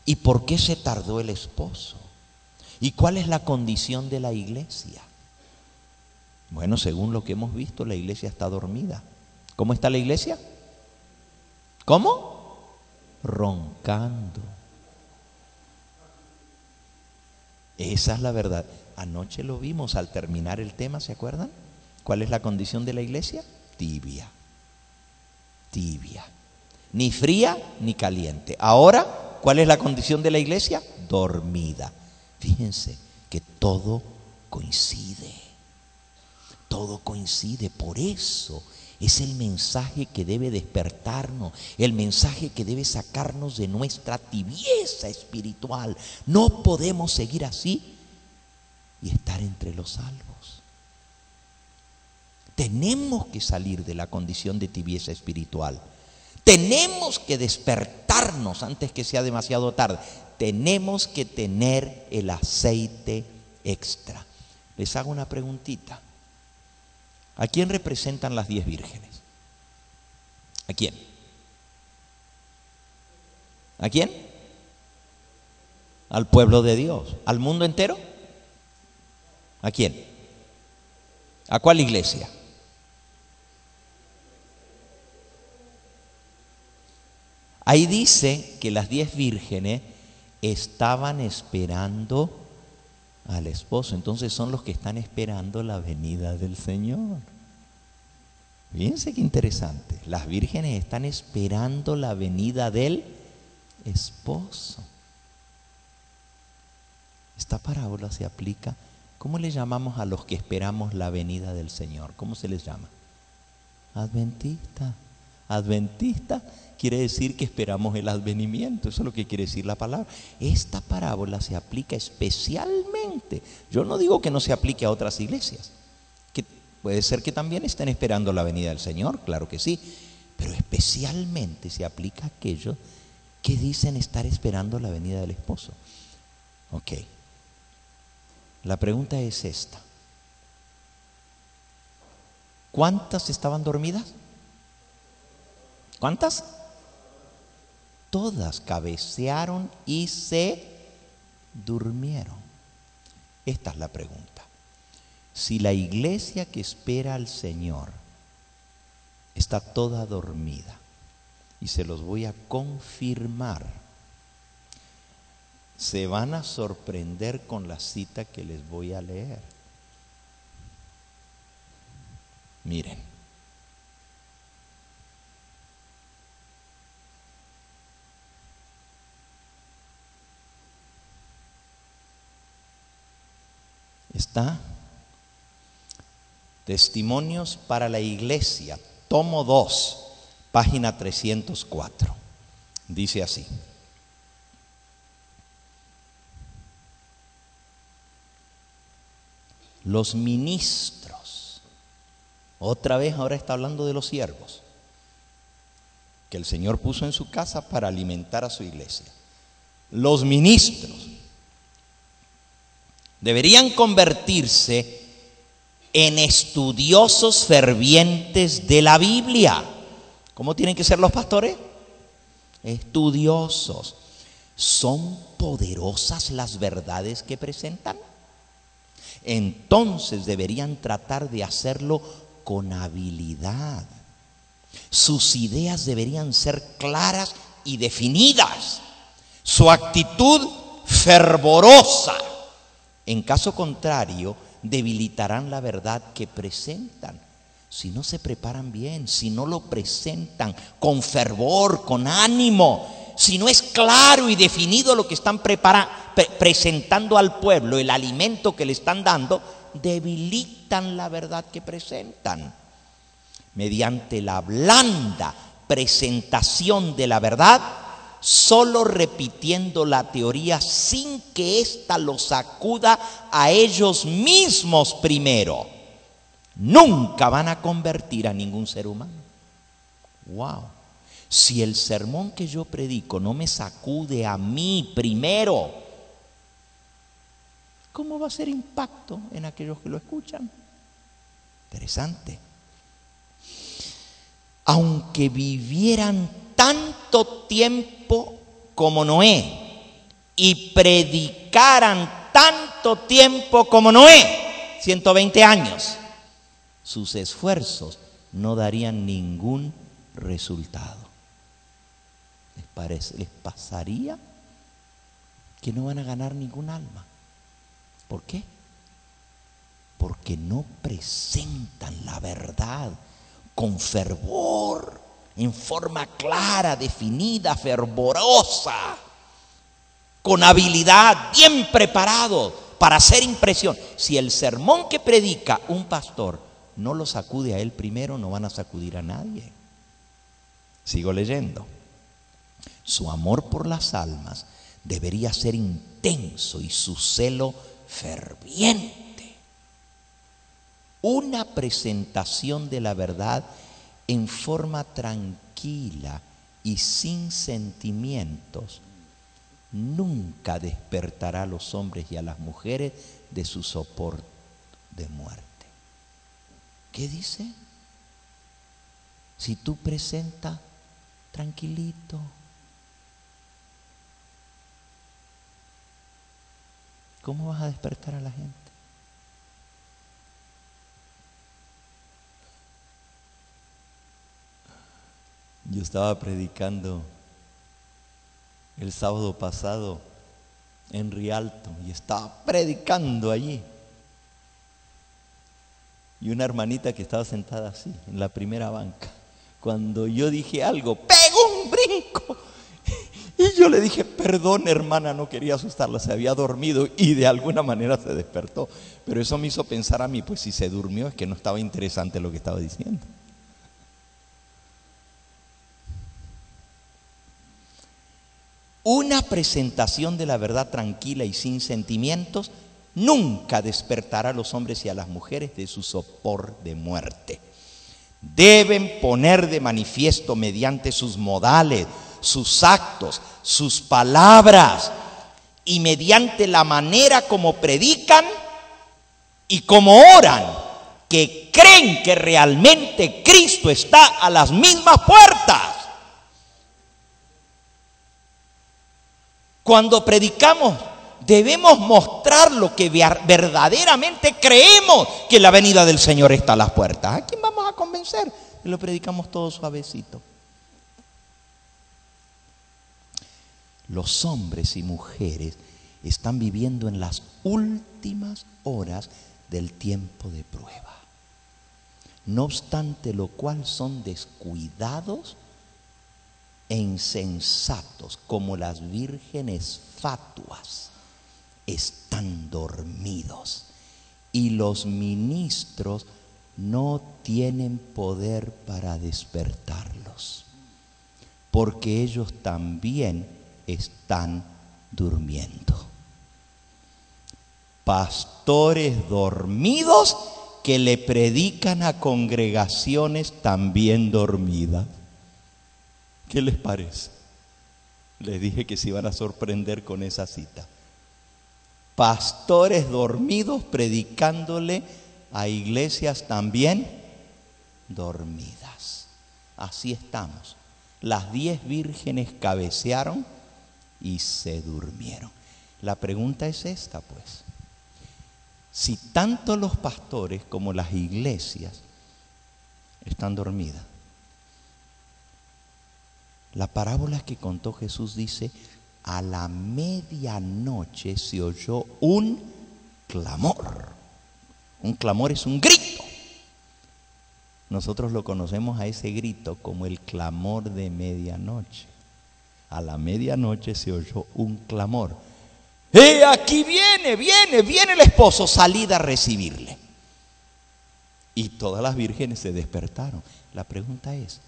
¿Y por qué se tardó el esposo? ¿Y cuál es la condición de la iglesia? Bueno, según lo que hemos visto, la iglesia está dormida. ¿Cómo está la iglesia? ¿Cómo? Roncando. Esa es la verdad. Anoche lo vimos al terminar el tema, ¿se acuerdan? ¿Cuál es la condición de la iglesia? Tibia. Tibia. Ni fría ni caliente. Ahora, ¿cuál es la condición de la iglesia? Dormida. Fíjense que todo coincide. Todo coincide. Por eso es el mensaje que debe despertarnos, el mensaje que debe sacarnos de nuestra tibieza espiritual. No podemos seguir así y estar entre los salvos. Tenemos que salir de la condición de tibieza espiritual. Tenemos que despertarnos antes que sea demasiado tarde. Tenemos que tener el aceite extra. Les hago una preguntita. ¿A quién representan las 10 vírgenes? ¿A quién? ¿A quién? Al pueblo de Dios. ¿Al mundo entero? ¿A quién? ¿A cuál iglesia? Ahí dice que las 10 vírgenes estaban esperando al esposo. Entonces son los que están esperando la venida del Señor. Fíjense qué interesante. Las vírgenes están esperando la venida del esposo. Esta parábola se aplica. ¿Cómo le llamamos a los que esperamos la venida del Señor? ¿Cómo se les llama? Adventista. Adventista quiere decir que esperamos el advenimiento. Eso es lo que quiere decir la palabra. Esta parábola se aplica especialmente. Yo no digo que no se aplique a otras iglesias. Que puede ser que también estén esperando la venida del Señor, claro que sí. Pero especialmente se aplica a aquellos que dicen estar esperando la venida del esposo. Ok. La pregunta es esta. ¿Cuántas estaban dormidas? ¿Cuántas? Todas cabecearon y se durmieron. Esta es la pregunta. Si la iglesia que espera al Señor está toda dormida, y se los voy a confirmar, se van a sorprender con la cita que les voy a leer. Miren. Está Testimonios para la Iglesia, tomo 2, página 304. Dice así: los ministros, otra vez ahora está hablando de los siervos, que el Señor puso en su casa para alimentar a su iglesia. Los ministros deberían convertirse en estudiosos fervientes de la Biblia. ¿Cómo tienen que ser los pastores? Estudiosos. ¿Son poderosas las verdades que presentan? entonces deberían tratar de hacerlo con habilidad. Sus ideas deberían ser claras y definidas. Su actitud fervorosa. En caso contrario, debilitarán la verdad que presentan. Si no se preparan bien, si no lo presentan con fervor, con ánimo, si no es claro y definido lo que están presentando al pueblo, el alimento que le están dando, debilitan la verdad que presentan. Mediante la blanda presentación de la verdad, solo repitiendo la teoría sin que ésta los sacuda a ellos mismos primero, nunca van a convertir a ningún ser humano. Wow. Si el sermón que yo predico no me sacude a mí primero, ¿cómo va a ser impacto en aquellos que lo escuchan? Interesante. Aunque vivieran tanto tiempo como Noé y predicaran tanto tiempo como Noé, 120 años, sus esfuerzos no darían ningún resultado. ¿Les pasaría que no van a ganar ningún alma? ¿Por qué? Porque no presentan la verdad con fervor, en forma clara, definida, fervorosa, con habilidad, bien preparado para hacer impresión. Si el sermón que predica un pastor no lo sacude a él primero, no van a sacudir a nadie. Sigo leyendo. Su amor por las almas debería ser intenso y su celo ferviente. Una presentación de la verdad en forma tranquila y sin sentimientos nunca despertará a los hombres y a las mujeres de su sopor de muerte. ¿Qué dice? Si tú presentas tranquilito, ¿cómo vas a despertar a la gente? Yo estaba predicando el sábado pasado en Rialto y estaba predicando allí. Y una hermanita que estaba sentada así, en la primera banca, cuando yo dije algo, pegó un brinco. Y yo le dije, perdón hermana, no quería asustarla, se había dormido y de alguna manera se despertó. Pero eso me hizo pensar a mí, pues si se durmió es que no estaba interesante lo que estaba diciendo. Una presentación de la verdad tranquila y sin sentimientos nunca despertará a los hombres y a las mujeres de su sopor de muerte. Deben poner de manifiesto mediante sus modales, sus actos, sus palabras y mediante la manera como predican y como oran, que creen que realmente Cristo está a las mismas puertas. Cuando predicamos, debemos mostrar lo que verdaderamente creemos, que la venida del Señor está a las puertas. ¿A quién vamos a convencer? Lo predicamos todo suavecito. Los hombres y mujeres están viviendo en las últimas horas del tiempo de prueba. No obstante lo cual son descuidados e insensatos, como las vírgenes fatuas. Están dormidos y los ministros no tienen poder para despertarlos, porque ellos también están durmiendo. Pastores dormidos que le predican a congregaciones también dormidas. ¿Qué les parece? Les dije que se iban a sorprender con esa cita. Pastores dormidos predicándole a iglesias también dormidas. Así estamos. Las 10 vírgenes cabecearon y se durmieron. La pregunta es esta, pues. si tanto los pastores como las iglesias están dormidas? La parábola que contó Jesús dice: a la medianoche se oyó un clamor. Un clamor es un grito. Nosotros lo conocemos a ese grito como el clamor de medianoche. A la medianoche se oyó un clamor. Aquí viene el esposo, salid a recibirle. Y todas las vírgenes se despertaron. La pregunta es: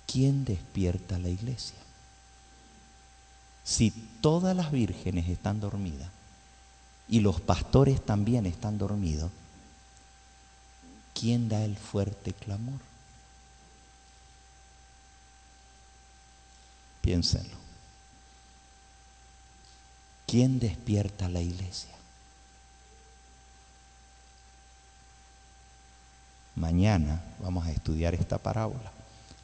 ¿quién despierta a la iglesia? Si todas las vírgenes están dormidas y los pastores también están dormidos, ¿quién da el fuerte clamor? Piénsenlo. ¿Quién despierta a la iglesia? Mañana vamos a estudiar esta parábola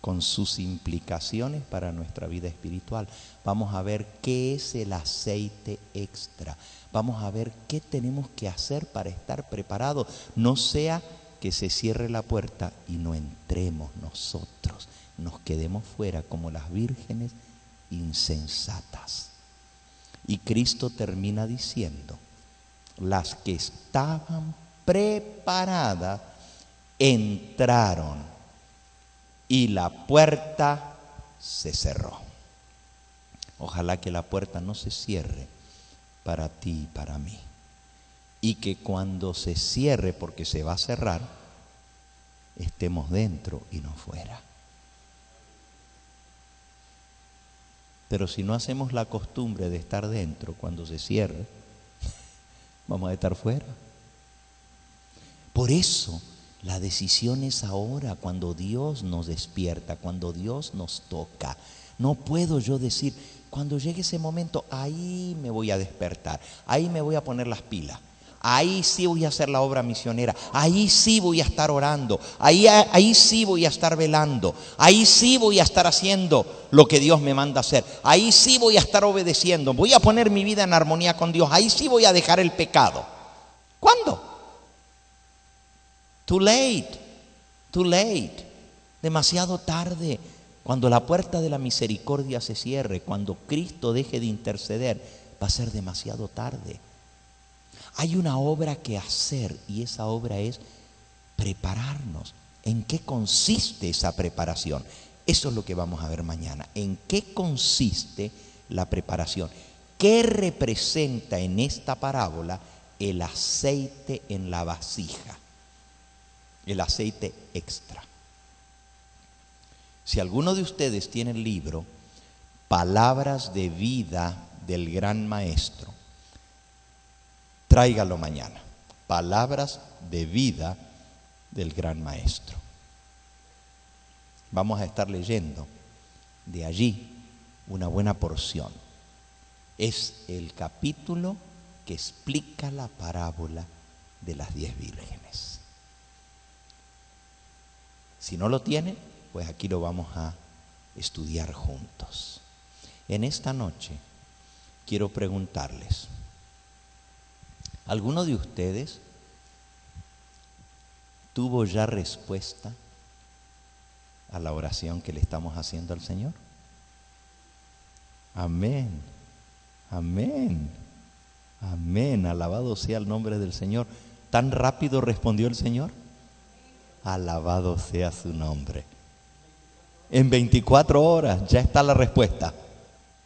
con sus implicaciones para nuestra vida espiritual. Vamos a ver qué es el aceite extra. Vamos a ver qué tenemos que hacer para estar preparados. No sea que se cierre la puerta y no entremos nosotros. Nos quedemos fuera como las vírgenes insensatas. Y Cristo termina diciendo: las que estaban preparadas entraron y la puerta se cerró. Ojalá que la puerta no se cierre para ti y para mí. Y que cuando se cierre, porque se va a cerrar, estemos dentro y no fuera. Pero si no hacemos la costumbre de estar dentro, cuando se cierre, vamos a estar fuera. Por eso la decisión es ahora, cuando Dios nos despierta, cuando Dios nos toca. No puedo yo decir: cuando llegue ese momento, ahí me voy a despertar, ahí me voy a poner las pilas, ahí sí voy a hacer la obra misionera, ahí sí voy a estar orando, ahí sí voy a estar velando, ahí sí voy a estar haciendo lo que Dios me manda hacer, ahí sí voy a estar obedeciendo, voy a poner mi vida en armonía con Dios, ahí sí voy a dejar el pecado. ¿Cuándo? Too late, demasiado tarde. Cuando la puerta de la misericordia se cierre, cuando Cristo deje de interceder, va a ser demasiado tarde. Hay una obra que hacer y esa obra es prepararnos. ¿En qué consiste esa preparación? Eso es lo que vamos a ver mañana. ¿En qué consiste la preparación? ¿Qué representa en esta parábola el aceite en la vasija? El aceite extra. Si alguno de ustedes tiene el libro Palabras de Vida del Gran Maestro, tráigalo mañana. Palabras de Vida del Gran Maestro. Vamos a estar leyendo de allí una buena porción. Es el capítulo que explica la parábola de las 10 vírgenes. Si no lo tienen, pues aquí lo vamos a estudiar juntos. En esta noche quiero preguntarles: ¿alguno de ustedes tuvo ya respuesta a la oración que le estamos haciendo al Señor? Amén, amén, amén. Alabado sea el nombre del Señor. ¿Tan rápido respondió el Señor? Alabado sea su nombre. En 24 horas ya está la respuesta.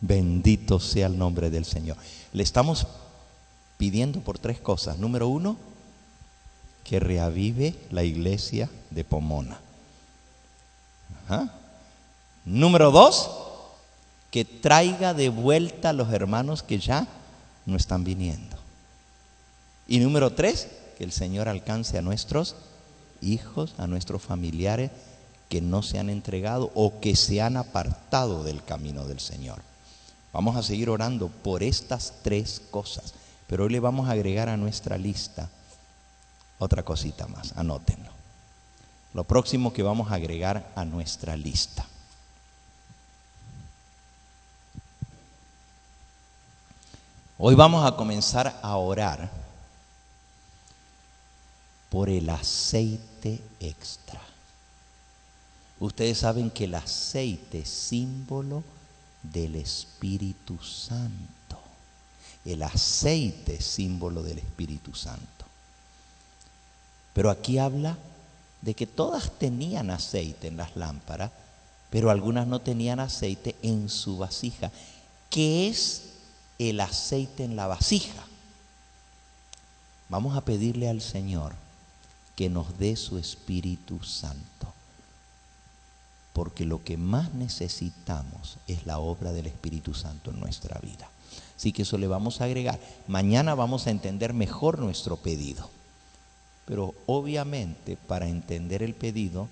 Bendito sea el nombre del Señor. Le estamos pidiendo por 3 cosas. Número 1, que reavive la iglesia de Pomona. Número 2, que traiga de vuelta a los hermanos que ya no están viniendo. Y número 3, que el Señor alcance a nuestros hijos, a nuestros familiares que no se han entregado o que se han apartado del camino del Señor. Vamos a seguir orando por estas 3 cosas, pero hoy le vamos a agregar a nuestra lista otra cosita más, anótenlo. Lo próximo que vamos a agregar a nuestra lista: hoy vamos a comenzar a orar por el aceite extra. Ustedes saben que el aceite es símbolo del Espíritu Santo. El aceite es símbolo del Espíritu Santo. Pero aquí habla de que todas tenían aceite en las lámparas, pero algunas no tenían aceite en su vasija. ¿Qué es el aceite en la vasija? Vamos a pedirle al Señor que nos dé su Espíritu Santo, porque lo que más necesitamos es la obra del Espíritu Santo en nuestra vida. Así que eso le vamos a agregar. Mañana vamos a entender mejor nuestro pedido. Pero obviamente para entender el pedido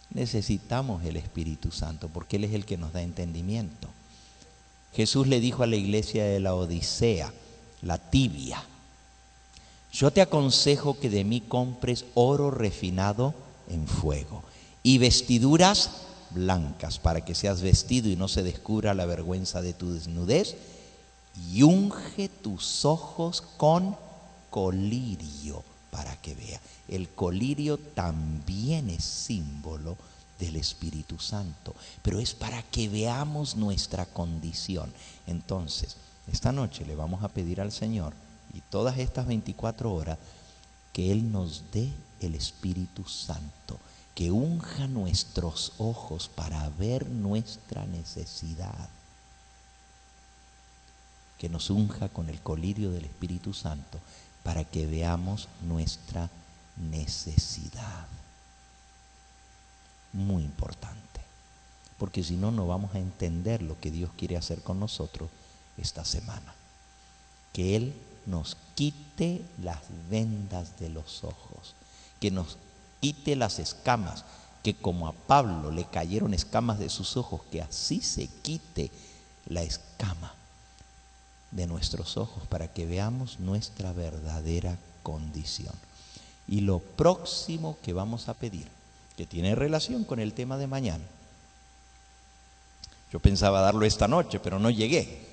necesitamos el Espíritu Santo, porque Él es el que nos da entendimiento. Jesús le dijo a la iglesia de la Odisea, la tibia: yo te aconsejo que de mí compres oro refinado en fuego y vestiduras blancas, para que seas vestido y no se descubra la vergüenza de tu desnudez, y unge tus ojos con colirio para que vea. El colirio también es símbolo del Espíritu Santo, pero es para que veamos nuestra condición. Entonces, esta noche le vamos a pedir al Señor, y todas estas 24 horas, que Él nos dé el Espíritu Santo, que unja nuestros ojos para ver nuestra necesidad, que nos unja con el colirio del Espíritu Santo para que veamos nuestra necesidad. Muy importante, porque si no, no vamos a entender lo que Dios quiere hacer con nosotros esta semana. Que Él nos quite las vendas de los ojos, que nos quite las escamas, que como a Pablo le cayeron escamas de sus ojos, que así se quite la escama de nuestros ojos para que veamos nuestra verdadera condición. Y lo próximo que vamos a pedir, que tiene relación con el tema de mañana, yo pensaba darlo esta noche, pero no llegué.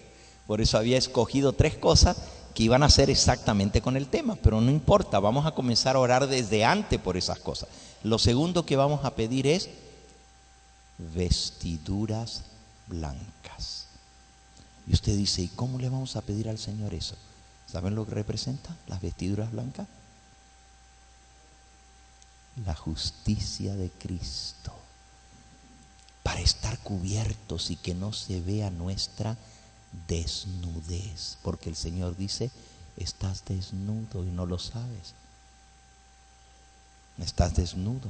Por eso había escogido 3 cosas que iban a ser exactamente con el tema, pero no importa, vamos a comenzar a orar desde antes por esas cosas. Lo segundo que vamos a pedir es vestiduras blancas. Y usted dice, ¿y cómo le vamos a pedir al Señor eso? ¿Saben lo que representa las vestiduras blancas? La justicia de Cristo, para estar cubiertos y que no se vea nuestra desnudez, porque el Señor dice: estás desnudo y no lo sabes. Estás desnudo,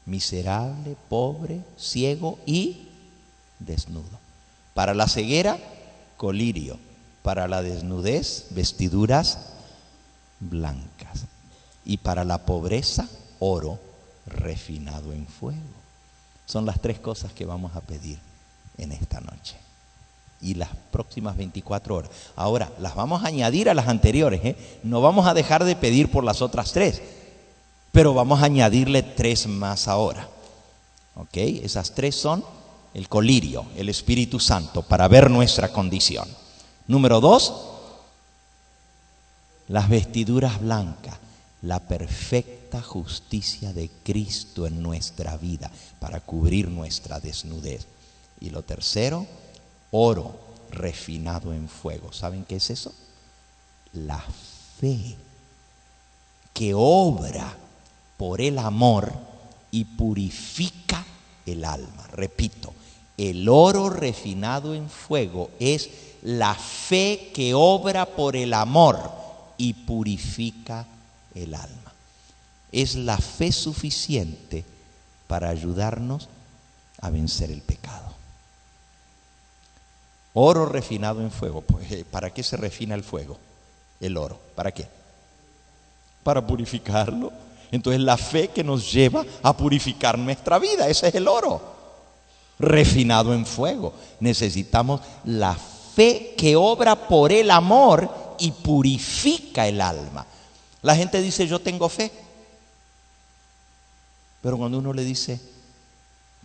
miserable, pobre, ciego y desnudo. Para la ceguera, colirio; para la desnudez, vestiduras blancas; y para la pobreza, oro refinado en fuego. Son las 3 cosas que vamos a pedir en esta noche y las próximas 24 horas. Ahora, las vamos a añadir a las anteriores, No vamos a dejar de pedir por las otras 3, pero vamos a añadirle 3 más ahora. ¿Ok? Esas 3 son el colirio, el Espíritu Santo, para ver nuestra condición. Número 2, las vestiduras blancas, la perfecta justicia de Cristo en nuestra vida, para cubrir nuestra desnudez. Y lo tercero, oro refinado en fuego. ¿Saben qué es eso? La fe que obra por el amor y purifica el alma. Repito, el oro refinado en fuego es la fe que obra por el amor y purifica el alma. Es la fe suficiente para ayudarnos a vencer el pecado. Oro refinado en fuego. Pues, ¿para qué se refina el fuego? El oro. ¿Para qué? Para purificarlo. Entonces la fe que nos lleva a purificar nuestra vida, ese es el oro refinado en fuego. Necesitamos la fe que obra por el amor y purifica el alma. La gente dice: yo tengo fe, pero cuando uno le dice: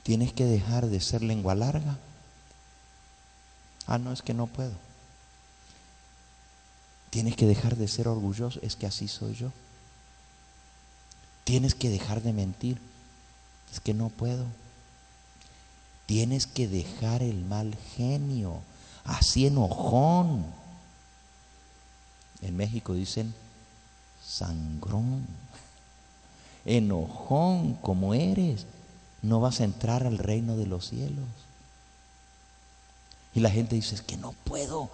tienes que dejar de ser lengua larga, no, es que no puedo. Tienes que dejar de ser orgulloso, es que así soy yo. tienes que dejar de mentir. Es que no puedo. Tienes que dejar el mal genio, así enojón. En México dicen sangrón, enojón como eres, no vas a entrar al reino de los cielos. Y la gente dice, es que no puedo,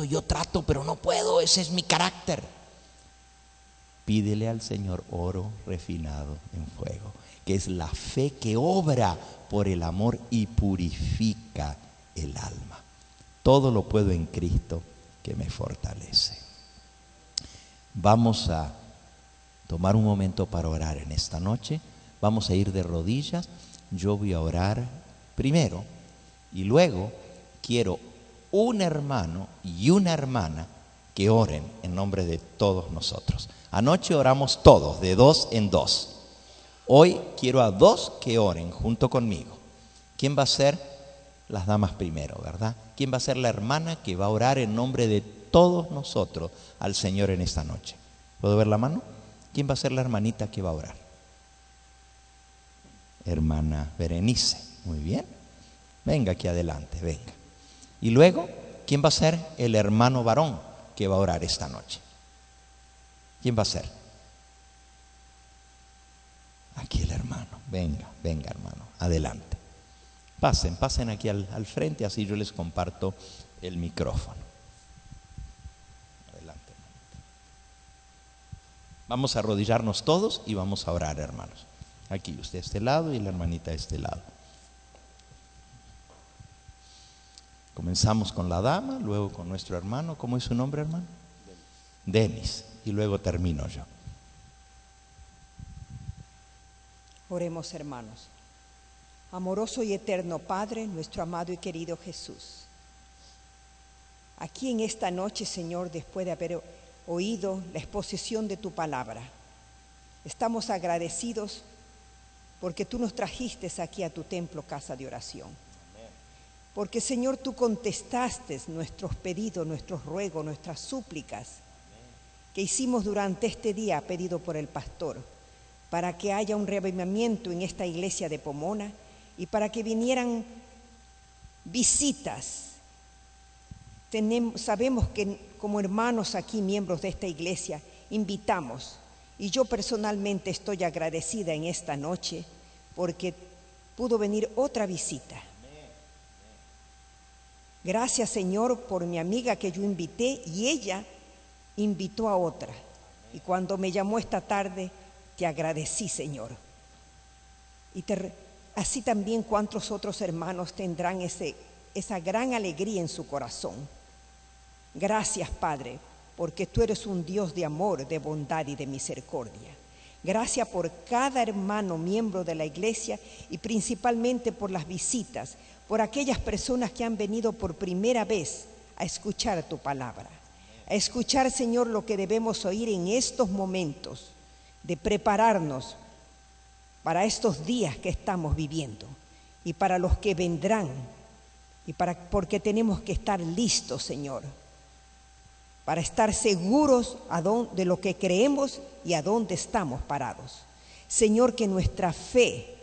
yo trato pero no puedo, ese es mi carácter. Pídele al Señor oro refinado en fuego, que es la fe que obra por el amor y purifica el alma. Todo lo puedo en Cristo que me fortalece. Vamos a tomar un momento para orar en esta noche. Vamos a ir de rodillas. Yo voy a orar primero y luego quiero un hermano y una hermana que oren en nombre de todos nosotros. Anoche oramos todos, de 2 en 2. Hoy quiero a 2 que oren junto conmigo. ¿Quién va a ser? Las damas primero, ¿verdad? ¿Quién va a ser la hermana que va a orar en nombre de todos nosotros al Señor en esta noche? ¿Puedo ver la mano? ¿Quién va a ser la hermanita que va a orar? Hermana Berenice. Muy bien. Venga aquí adelante, venga. Y luego, ¿quién va a ser el hermano varón que va a orar esta noche? ¿Quién va a ser? Aquí el hermano. Venga, venga hermano, adelante. Pasen aquí al frente, así yo les comparto el micrófono. Adelante. Vamos a arrodillarnos todos y vamos a orar, hermanos. Aquí usted a este lado y la hermanita a este lado. Comenzamos con la dama, luego con nuestro hermano. ¿Cómo es su nombre, hermano? Denis. Y luego termino yo. Oremos, hermanos. Amoroso y eterno Padre, nuestro amado y querido Jesús, aquí en esta noche, Señor, después de haber oído la exposición de tu palabra, estamos agradecidos porque tú nos trajiste aquí a tu templo, casa de oración. Porque, Señor, tú contestaste nuestros pedidos, nuestros ruegos, nuestras súplicas que hicimos durante este día, pedido por el pastor, para que haya un reavivamiento en esta iglesia de Pomona y para que vinieran visitas. Sabemos que como hermanos aquí, miembros de esta iglesia, invitamos, y yo personalmente estoy agradecida en esta noche porque pudo venir otra visita. Gracias, Señor, por mi amiga que yo invité y ella invitó a otra. Y cuando me llamó esta tarde, te agradecí, Señor. Y así también cuántos otros hermanos tendrán esa gran alegría en su corazón. Gracias, Padre, porque tú eres un Dios de amor, de bondad y de misericordia. Gracias por cada hermano miembro de la iglesia y principalmente por las visitas, por aquellas personas que han venido por primera vez a escuchar tu palabra, a escuchar, Señor, lo que debemos oír en estos momentos de prepararnos para estos días que estamos viviendo y para los que vendrán, porque tenemos que estar listos, Señor, para estar seguros de lo que creemos y a dónde estamos parados. Señor, que nuestra fe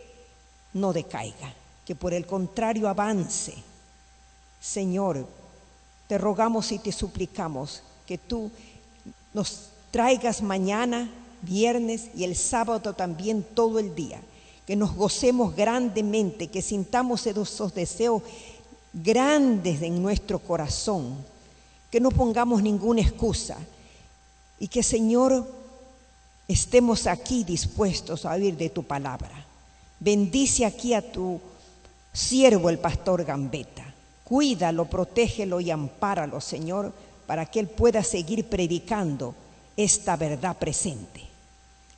no decaiga, que por el contrario avance. Señor, te rogamos y te suplicamos que tú nos traigas mañana, viernes y el sábado también todo el día, que nos gocemos grandemente, que sintamos esos deseos grandes en nuestro corazón, que no pongamos ninguna excusa y que, Señor, estemos aquí dispuestos a oír de tu palabra. Bendice aquí a tu siervo, el pastor Gambetta. Cuídalo, protégelo y ampáralo, Señor, para que él pueda seguir predicando esta verdad presente.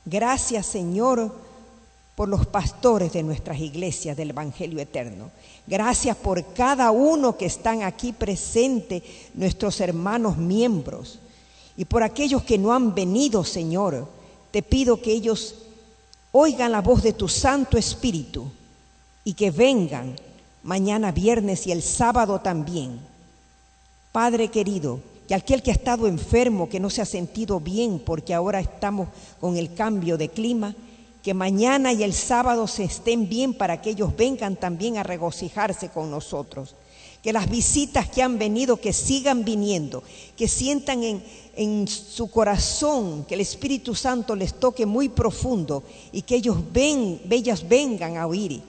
Gracias, Señor, por los pastores de nuestras iglesias del Evangelio Eterno. Gracias por cada uno que están aquí presente, nuestros hermanos miembros. Y por aquellos que no han venido, Señor, te pido que ellos oigan la voz de tu Santo Espíritu y que vengan mañana viernes y el sábado también. Padre querido, que aquel que ha estado enfermo, que no se ha sentido bien porque ahora estamos con el cambio de clima, que mañana y el sábado se estén bien para que ellos vengan también a regocijarse con nosotros. Que las visitas que han venido, que sigan viniendo, que sientan en su corazón que el Espíritu Santo les toque muy profundo y que ellas vengan a oír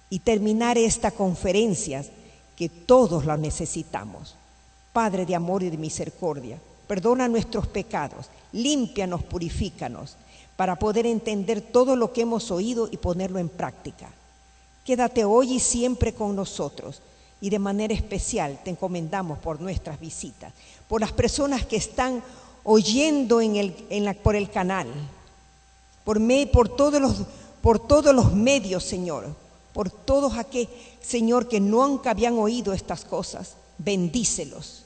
y terminar esta conferencia que todos la necesitamos. Padre de amor y de misericordia, perdona nuestros pecados, límpianos, purifícanos, para poder entender todo lo que hemos oído y ponerlo en práctica. Quédate hoy y siempre con nosotros, y de manera especial te encomendamos por nuestras visitas, por las personas que están oyendo por el canal, por todos los medios, Señor, por todos aquellos, Señor, que nunca habían oído estas cosas. Bendícelos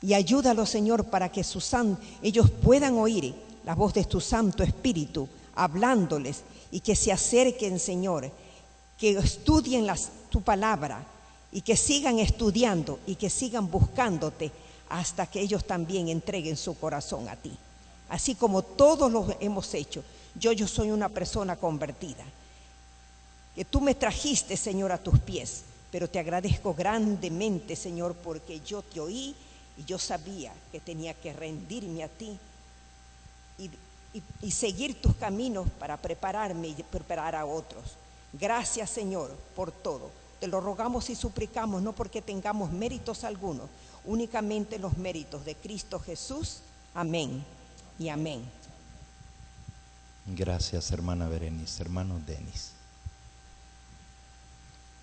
y ayúdalos, Señor, para que ellos puedan oír la voz de tu Santo Espíritu hablándoles y que se acerquen, Señor, que estudien tu palabra y que sigan estudiando y que sigan buscándote hasta que ellos también entreguen su corazón a ti. Así como todos lo hemos hecho. Yo soy una persona convertida, que tú me trajiste, Señor, a tus pies. Pero te agradezco grandemente, Señor, porque yo te oí y yo sabía que tenía que rendirme a ti y seguir tus caminos para prepararme y preparar a otros. Gracias, Señor, por todo. Te lo rogamos y suplicamos, no porque tengamos méritos algunos, únicamente los méritos de Cristo Jesús. Amén y amén. Gracias, hermana Berenice. Hermano Denis.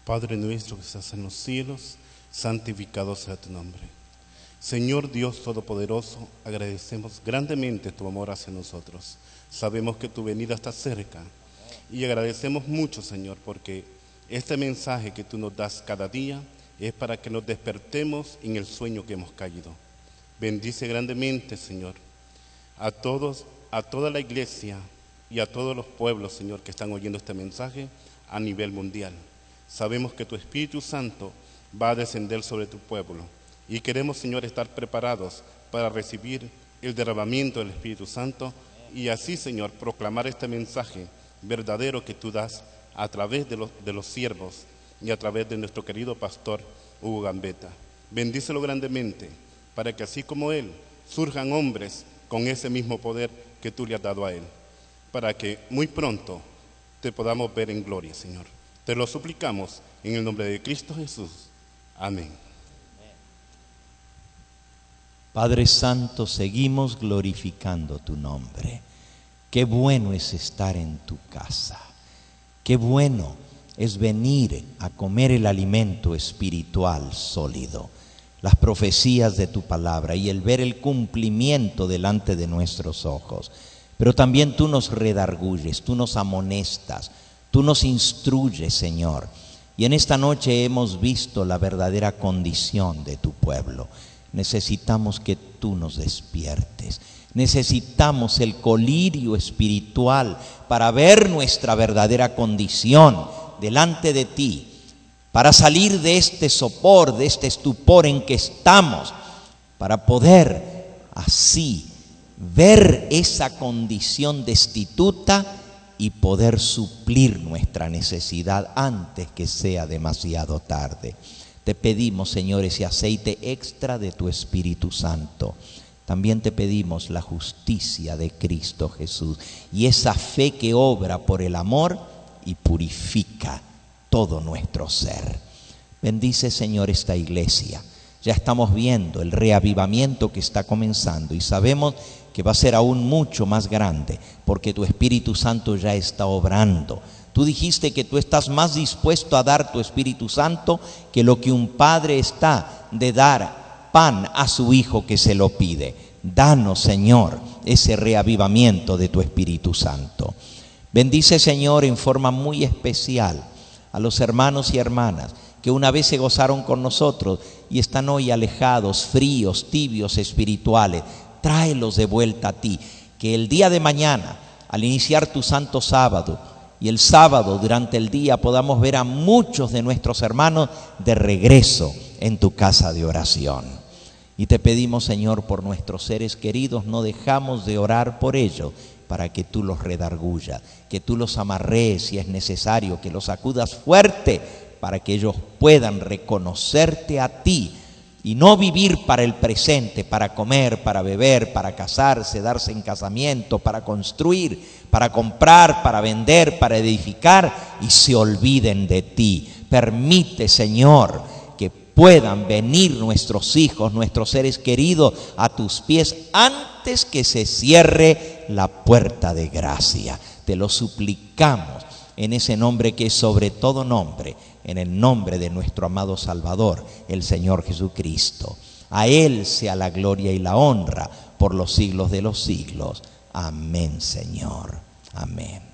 Padre nuestro que estás en los cielos, santificado sea tu nombre. Señor Dios Todopoderoso, agradecemos grandemente tu amor hacia nosotros. Sabemos que tu venida está cerca y agradecemos mucho, Señor, porque este mensaje que tú nos das cada día es para que nos despertemos en el sueño que hemos caído. Bendice grandemente, Señor, a toda la iglesia y a todos los pueblos, Señor, que están oyendo este mensaje a nivel mundial. Sabemos que tu Espíritu Santo va a descender sobre tu pueblo y queremos, Señor, estar preparados para recibir el derramamiento del Espíritu Santo y así, Señor, proclamar este mensaje verdadero que tú das a través de los siervos y a través de nuestro querido pastor Hugo Gambetta. Bendícelo grandemente para que así como él surjan hombres con ese mismo poder que tú le has dado a él, para que muy pronto te podamos ver en gloria, Señor. Te lo suplicamos en el nombre de Cristo Jesús. Amén. Padre Santo, seguimos glorificando tu nombre. Qué bueno es estar en tu casa. Qué bueno es venir a comer el alimento espiritual sólido, las profecías de tu palabra y el ver el cumplimiento delante de nuestros ojos. Pero también tú nos redarguyes, tú nos amonestas, tú nos instruyes, Señor. Y en esta noche hemos visto la verdadera condición de tu pueblo. Necesitamos que tú nos despiertes. Necesitamos el colirio espiritual para ver nuestra verdadera condición delante de ti, para salir de este sopor, de este estupor en que estamos, para poder así ver esa condición destituta y poder suplir nuestra necesidad antes que sea demasiado tarde. Te pedimos, Señor, ese aceite extra de tu Espíritu Santo. También te pedimos la justicia de Cristo Jesús y esa fe que obra por el amor y purifica todo nuestro ser. Bendice, Señor, esta iglesia. Ya estamos viendo el reavivamiento que está comenzando y sabemos que va a ser aún mucho más grande porque tu Espíritu Santo ya está obrando. Tú dijiste que tú estás más dispuesto a dar tu Espíritu Santo que lo que un padre está de dar pan a su hijo que se lo pide. Danos, Señor, ese reavivamiento de tu Espíritu Santo. Bendice, Señor, en forma muy especial a los hermanos y hermanas que una vez se gozaron con nosotros y están hoy alejados, fríos, tibios, espirituales. Tráelos de vuelta a ti, que el día de mañana, al iniciar tu santo sábado, y el sábado durante el día podamos ver a muchos de nuestros hermanos de regreso en tu casa de oración. Y te pedimos, Señor, por nuestros seres queridos, no dejamos de orar por ellos, para que tú los redargullas, que tú los amarres si es necesario, que los sacudas fuerte, para que ellos puedan reconocerte a ti y no vivir para el presente, para comer, para beber, para casarse, darse en casamiento, para construir, para comprar, para vender, para edificar, y se olviden de ti. Permite, Señor, que puedan venir nuestros hijos, nuestros seres queridos a tus pies antes que se cierre la puerta de gracia. Te lo suplicamos en ese nombre que es sobre todo nombre, en el nombre de nuestro amado Salvador, el Señor Jesucristo. A Él sea la gloria y la honra por los siglos de los siglos. Amén, Señor. Amén.